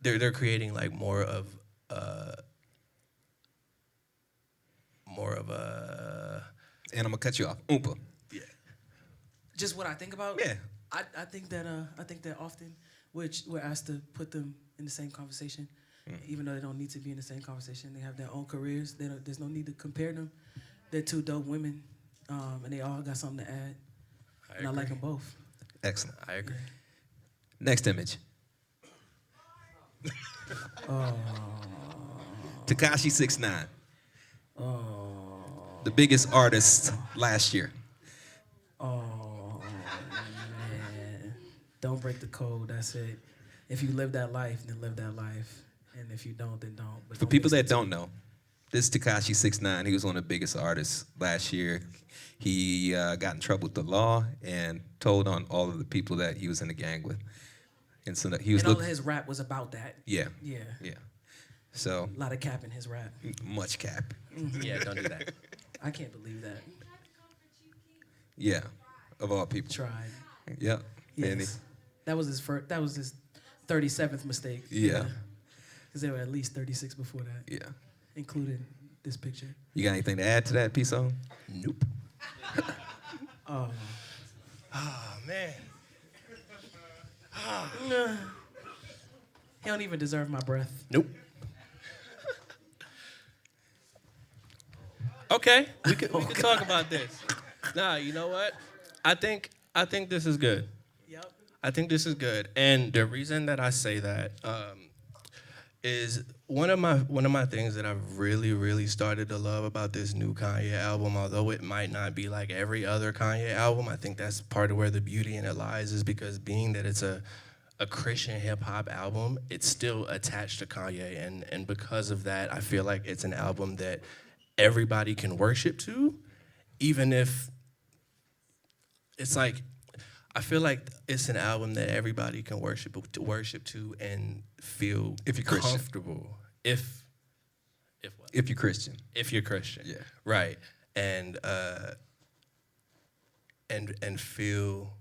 they're creating like more of a. And I'm gonna cut you off. Oompa. Yeah. Just what I think about? Yeah. I think that often we're asked to put them in the same conversation, even though they don't need to be in the same conversation. They have their own careers. There's no need to compare them. They're two dope women, and they all got something to add. I like them both. Excellent. I agree. Next image. Tekashi 6ix9ine. The biggest artist last year. Oh, man. Don't break the code. That's it. If you live that life, then live that life. And if you don't, then don't. But For people that don't know, this is Tekashi 6ix9ine. He was one of the biggest artists last year. He got in trouble with the law and told on all of the people that he was in a gang with. And so that he was all of his rap was about that. Yeah. Yeah. Yeah. So. A lot of cap in his rap. Much cap. Yeah, don't do that. I can't believe that. Yeah, of all people. Tried. Yep. Yes. That was his first. That was his 37th mistake. Yeah. Because there were at least 36 before that. Yeah. Including this picture. You got anything to add to that, P.SOUL? Nope. Oh. Oh, man. He don't even deserve my breath. Nope. Okay, we can talk about this. Nah, you know what? I think this is good. Yep. I think this is good, and the reason that I say that is one of my things that I've really started to love about this new Kanye album. Although it might not be like every other Kanye album, I think that's part of where the beauty in it lies. Is because being that it's a Christian hip hop album, it's still attached to Kanye, and because of that, I feel like it's an album that everybody can worship to, even if it's like, I feel like it's an album that everybody can worship to and feel if you're Christian. Comfortable. If what? If you're Christian. If you're Christian. Yeah. Right. And feel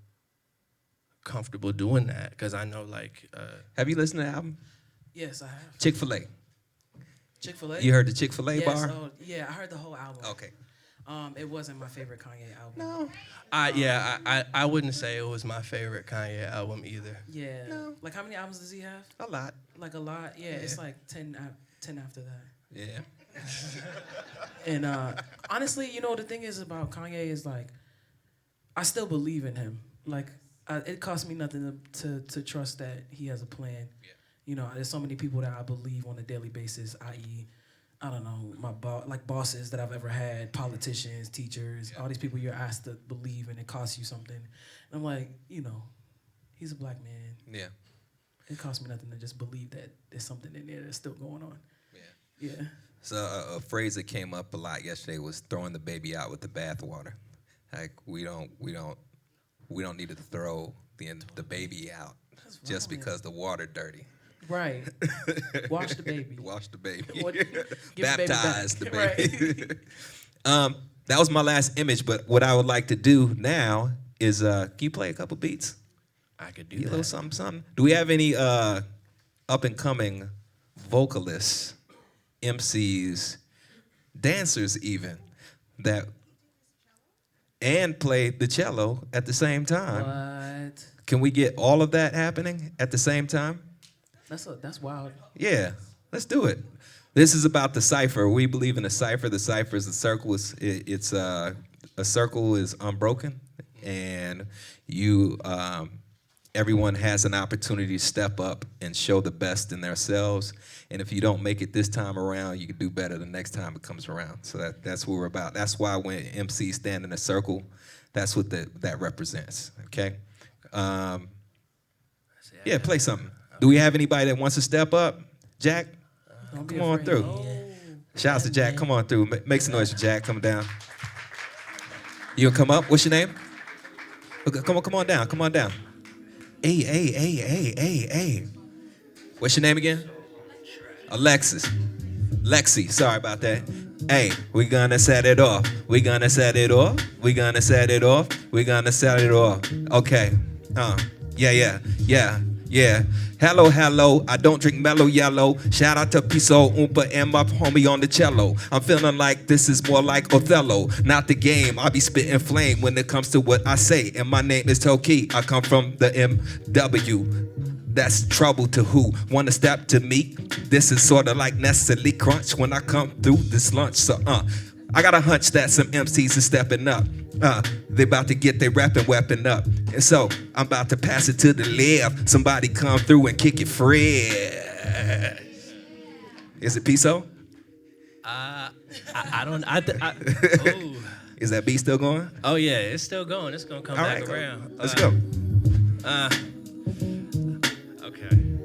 comfortable doing that, because I know like. Have you listened to the album? Yes, I have. Chick-fil-A. Chick-fil-A? You heard the Chick-fil-A yes, bar? Oh, yeah, I heard the whole album. Okay. It wasn't my favorite Kanye album. No. I wouldn't say it was my favorite Kanye album either. Yeah. No. Like, how many albums does he have? A lot. Like, a lot? Yeah, it's like 10 after that. Yeah. And honestly, you know, the thing is about Kanye is, like, I still believe in him. Like, it costs me nothing to trust that he has a plan. Yeah. You know, there's so many people that I believe on a daily basis, i.e., I don't know, my bosses that I've ever had, politicians, teachers, all these people you're asked to believe and it costs you something. And I'm like, you know, he's a black man. Yeah. It costs me nothing to just believe that there's something in there that's still going on. Yeah. Yeah. So a phrase that came up a lot yesterday was throwing the baby out with the bathwater. Like we don't need to throw the baby out just because the water dirty. Right. Wash the baby. Wash the baby. Baptize the baby. That was my last image, but what I would like to do now is, can you play a couple beats? I could do a that. little something. Do we have any up-and-coming vocalists, MCs, dancers even, and play the cello at the same time? What? Can we get all of that happening at the same time? That's wild. Yeah, let's do it. This is about the cipher. We believe in a cipher. The cipher is a circle. A circle is unbroken, and everyone has an opportunity to step up and show the best in themselves. And if you don't make it this time around, you can do better the next time it comes around. So that's what we're about. That's why when MCs stand in a circle, that's what that represents. Okay. Yeah, play something. Do we have anybody that wants to step up? Jack, come on through. Oh. Shout out to Jack. Come on through. Make some noise for Jack. Come down. You gonna come up? What's your name? Okay, come on down. Come on down. Hey. What's your name again? Alexis. Lexi. Sorry about that. Hey, we gonna set it off. We gonna set it off. We gonna set it off. We gonna set it off. Okay. Yeah. Hello, I don't drink mellow yellow. Shout out to P.SOUL, Oompa, and my homie on the cello. I'm feeling like this is more like Othello, not the game. I be spitting flame when it comes to what I say. And my name is Toki, I come from the MW. That's trouble to who wanna step to me. This is sorta like Nestle Crunch when I come through this lunch. So I got a hunch that some MCs are stepping up. They about to get their rapping weapon up. And so I'm about to pass it to the left. Somebody come through and kick it fresh. Is it P.SOUL? I don't. Is that beat still going? Oh yeah, it's still going. It's gonna come back around. Let's go.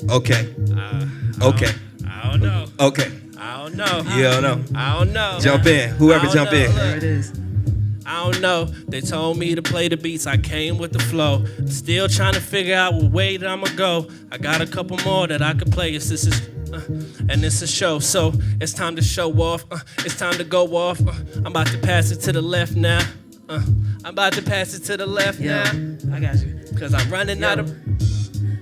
Okay. Okay. I don't know. Okay. I don't know. You don't know. I don't know. Jump in. Whoever jump in. There it is. I don't know. They told me to play the beats. I came with the flow. Still trying to figure out what way that I'ma go. I got a couple more that I could play. This is and it's a show. So it's time to show off. It's time to go off. I'm about to pass it to the left now. I'm about to pass it to the left now. I got you. Cause I'm running out of.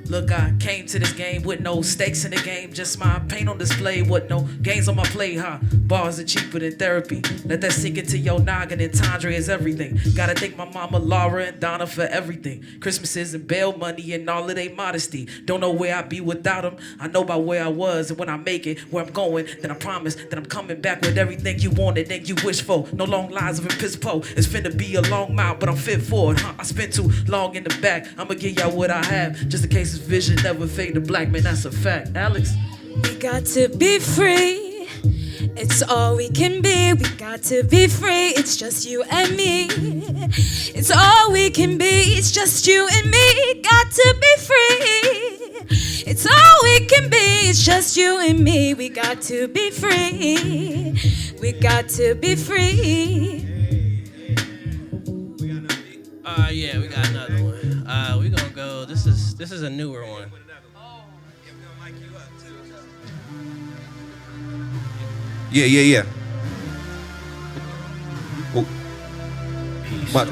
Look, I came to this game with no stakes in the game, just my paint on display with no games on my plate, huh? Bars are cheaper than therapy. Let that sink into your noggin, and Tandre is everything. Gotta thank my mama Laura and Donna for everything. Christmases and bail money and all of their modesty. Don't know where I'd be without them. I know about where I was, and when I make it, where I'm going, then I promise that I'm coming back with everything you wanted and you wish for. No long lines of Pispo. It's finna be a long mile, but I'm fit for it, huh? I spent too long in the back. I'ma give y'all what I have, just in case it's vision never fade to black, man, that's a fact. Alex? We got to be free. It's all we can be. We got to be free. It's just you and me. It's all we can be. It's just you and me. Got to be free. It's all we can be. It's just you and me. We got to be free. We got to be free. Yeah, we got another one. We gonna go. This is a newer one. Yeah. Oh. What?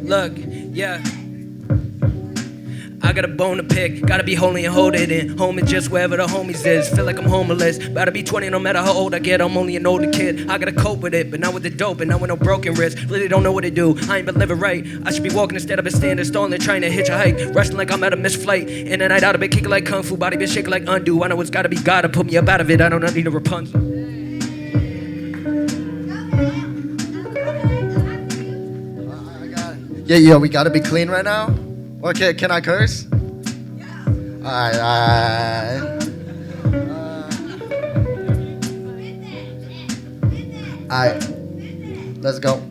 Look, yeah. I got a bone to pick, gotta be holy and hold it in. Home is just wherever the homies is. Feel like I'm homeless, gotta be 20 no matter how old I get. I'm only an older kid, I gotta cope with it. But not with the dope and not with no broken wrist. Really don't know what to do, I ain't been living right. I should be walking instead of been standing stalling, trying to hitch a hike. Rushing like I'm at a missed flight. In the night out, I've been kicking like kung fu. Body been shaking like undo. I know it's gotta be God to put me up out of it. I don't need a Rapunzel. Yeah, we gotta be clean right now? Okay, can I curse? Alright. Let's go.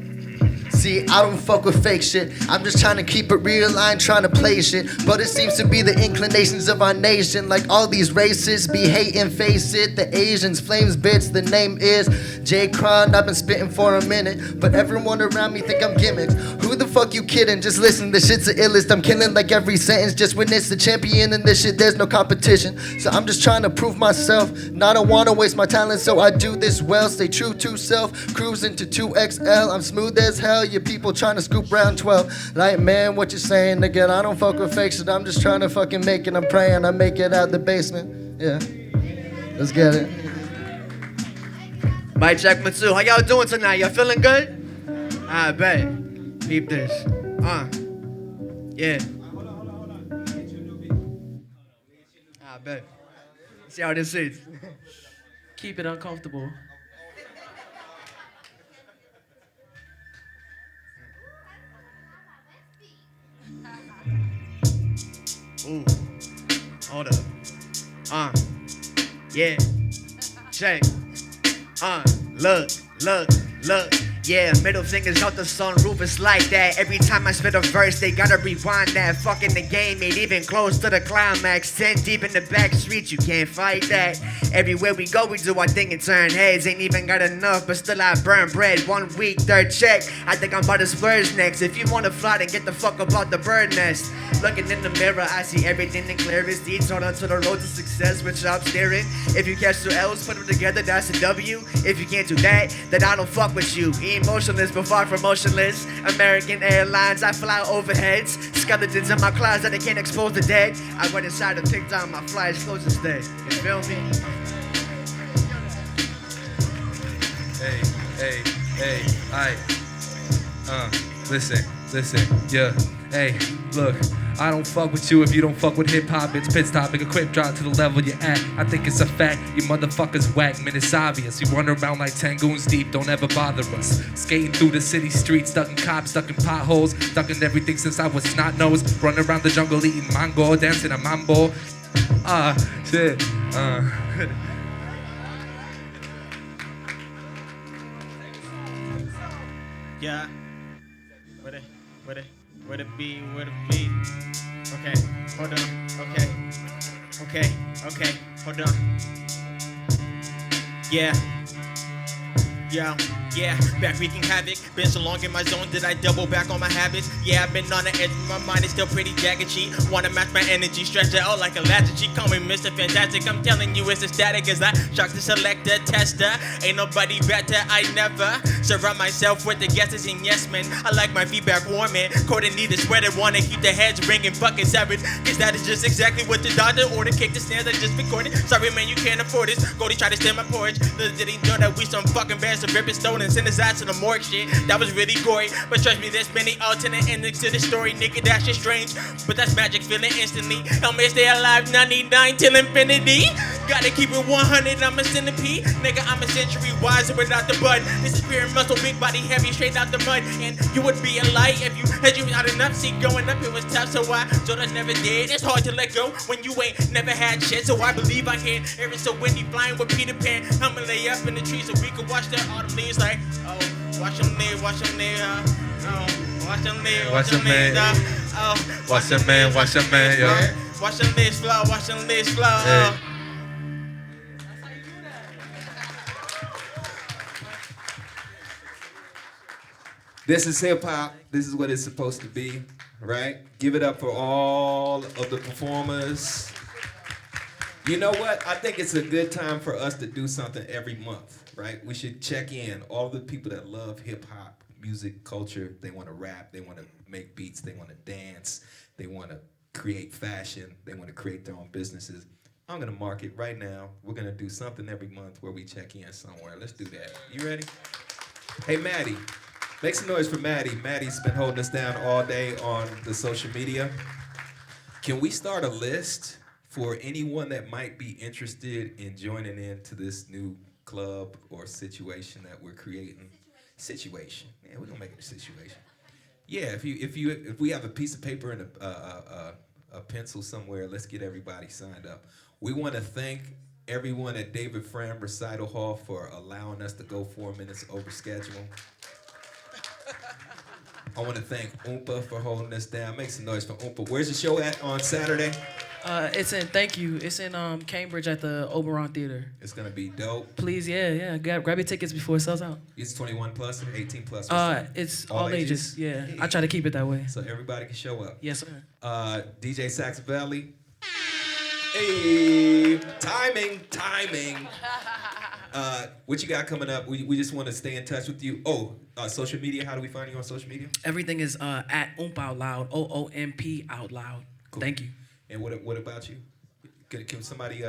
See, I don't fuck with fake shit. I'm just trying to keep it real, I ain't trying to play shit. But it seems to be the inclinations of our nation. Like all these racists be hating, face it. The Asians, flames, bitch, the name is J. Cron. I've been spitting for a minute, but everyone around me think I'm gimmicks. Who the fuck you kidding? Just listen, this shit's the illest. I'm killing like every sentence. Just witness the champion in this shit, there's no competition. So I'm just trying to prove myself. Now I don't wanna waste my talent, so I do this well. Stay true to self, cruising to 2XL. I'm smooth as hell, your people trying to scoop round 12. Like, man, what you saying, nigga? I don't fuck with fake shit. I'm just trying to fucking make it. I'm praying I make it out the basement. Yeah, let's get it. Mic check, Matsu. How y'all doing tonight? Y'all feeling good? I bet. Peep this. Yeah. I bet. See how this is. Keep it uncomfortable. Ooh. Hold up. Yeah. Check. Look. Yeah, middle fingers out the sunroof, it's like that. Every time I spit a verse, they gotta rewind that. Fucking the game ain't even close to the climax. 10 deep in the back streets, you can't fight that. Everywhere we go, we do our thing and turn heads. Ain't even got enough, but still I burn bread. 1 week, 3rd check. I think I'm about to splurge next. If you wanna fly, then get the fuck about the bird nest. Looking in the mirror, I see everything in clearest. Detour onto the road to success, which I'm steering. If you catch 2 L's, put them together, that's a W. If you can't do that, then I don't fuck with you. Emotionless, but far from motionless. American Airlines, I fly overheads. Skeletons in my closet, I can't expose the dead. I went inside and picked down my fly's clothes instead. You feel me? Hey, listen, yeah. Hey, look, I don't fuck with you if you don't fuck with hip-hop. It's pit stopping, a quick drop to the level you're at. I think it's a fact, you motherfuckers whack, man, it's obvious. You run around like 10 goons deep, don't ever bother us. Skating through the city streets, stuck in cops, stuck in potholes, stuck in everything since I was snot-nosed. Running around the jungle eating mango, dancing a mambo. Shit. Yeah. Where it be? Okay, hold on. Okay, hold on. Yeah, back wreaking havoc. Been so long in my zone, did I double back on my habits? Yeah, I've been on the edge, but my mind is still pretty jagged cheat. Wanna match my energy, stretch it out like a latitude. Call me Mr. Fantastic, I'm telling you it's a static as I shock the selector, tester. Ain't nobody better, I never surround myself with the guesses and yes men. I like my feedback warming, Cordae need a sweater, wanna keep the heads ringing fucking savage. Cause that is just exactly what the doctor ordered. Kick the snares, I just recorded. Sorry man, you can't afford this. Goldie tried to steal my porridge. Little did he know that we some fucking bands of ripping stone and send his ass to the morgue shit. That was really gory, but trust me, there's many alternate endings to the story, nigga, that's just strange. But that's magic, feeling instantly. Help me stay alive, 99 till infinity. Gotta keep it 100, I'm a centipede. Nigga, I'm a century wiser without the bud. Disappearing muscle, big body, heavy, straight out the mud. And you would be a light if you had you out enough. See, going up, it was tough, so I never did. It's hard to let go when you ain't never had shit, so I believe I can. Air is so windy, flying with Peter Pan. I'ma lay up in the trees so we can watch the autumn leaves like, oh, watch them there, watch them there, oh, watch them there, watch them there, oh, watch them man, yeah. Watch them legs flow, watch them legs flow, oh. This is hip hop. This is what it's supposed to be, right? Give it up for all of the performers. You know what? I think it's a good time for us to do something every month, right? We should check in all the people that love hip hop music culture. They want to rap. They want to make beats. They want to dance. They want to create fashion. They want to create their own businesses. I'm going to mark it right now. We're going to do something every month where we check in somewhere. Let's do that. You ready? Hey, Maddie. Make some noise for Maddie. Maddie's been holding us down all day on the social media. Can we start a list for anyone that might be interested in joining into this new club or situation that we're creating? Situation. Yeah, we're gonna make it a situation. Yeah, if we have a piece of paper and a pencil somewhere, let's get everybody signed up. We want to thank everyone at David Fram Recital Hall for allowing us to go 4 minutes over schedule. I want to thank Oompa for holding us down. Make some noise for Oompa. Where's the show at on Saturday? It's in Cambridge at the Oberon Theater. It's gonna be dope. Please, yeah. Grab your tickets before it sells out. It's 21 plus or 18 plus? It's all ages. Yeah. I try to keep it that way. So everybody can show up. Yes, sir. DJ Saxoveli. Hey, timing. What you got coming up? We just want to stay in touch with you. Social media. How do we find you on social media? Everything is at Oompa Out Loud. OOMP Out Loud. Cool. Thank you. And what about you? Can somebody?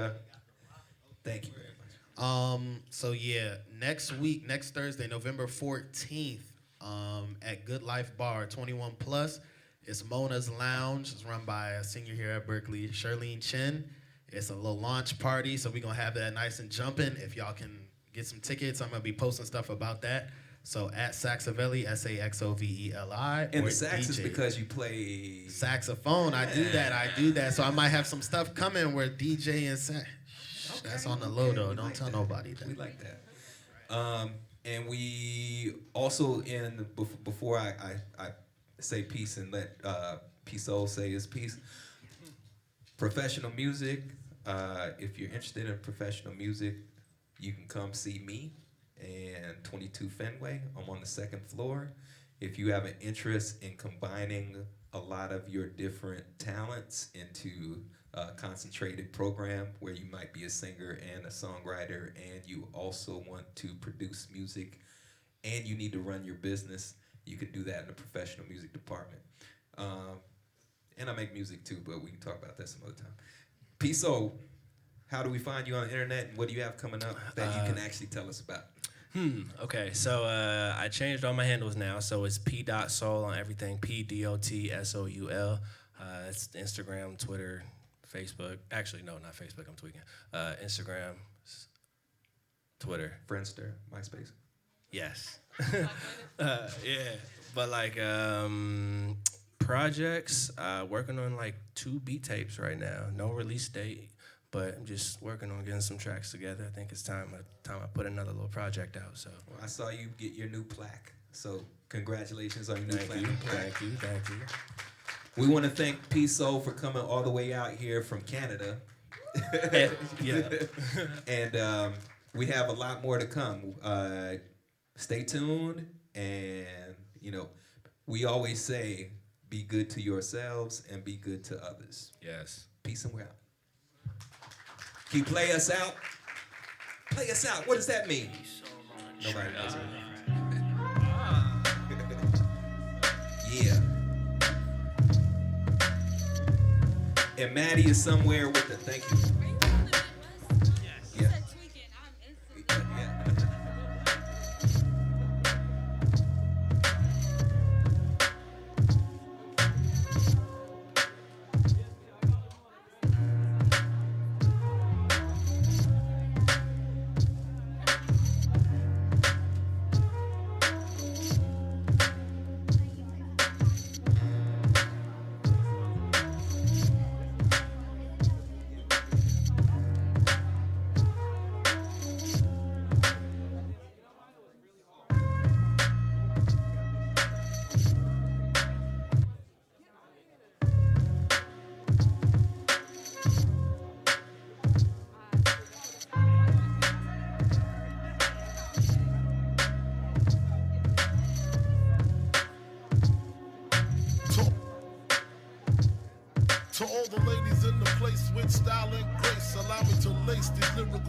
Thank you very much. So yeah, next Thursday, November 14th, at Good Life Bar, 21 plus. It's Mona's Lounge. It's run by a senior here at Berklee, Charlene Chen. It's a little launch party, so we're gonna have that nice and jumping. If y'all can get some tickets, I'm gonna be posting stuff about that. So at Saxoveli, Saxoveli. And the sax is because you play saxophone. I do that. So I might have some stuff coming where DJ and sax. Okay. That's on the low though. Don't tell nobody that. We like that. And we also before I say peace and let P.SOUL say his piece. Professional music. If you're interested in professional music, you can come see me. And 22 Fenway. I'm on the second floor. If you have an interest in combining a lot of your different talents into a concentrated program where you might be a singer and a songwriter and you also want to produce music and you need to run your business, you can do that in the professional music department. And I make music too, but we can talk about that some other time. P.SOUL, how do we find you on the internet and what do you have coming up that you can actually tell us about? Okay, so I changed all my handles now, so it's P.SOUL on everything, PDOTSOUL. It's Instagram, Twitter, Facebook. Actually, no, not Facebook, I'm tweaking. Instagram, Twitter. Friendster, MySpace. Yes. Yeah, but like projects, working on like 2 beat tapes right now. No release date. But I'm just working on getting some tracks together. I think it's time I put another little project out. So I saw you get your new plaque. So congratulations on your new plaque. Thank you. We want to thank P.SOUL for coming all the way out here from Canada. Yeah. And we have a lot more to come. Stay tuned. And, we always say, be good to yourselves and be good to others. Yes. Peace and we're out. Can you play us out? Play us out. What does that mean? Nobody knows it. Yeah. And Maddie is somewhere with the thank you. Yeah. To all the ladies in the place with style and grace, allow me to lace these lyrical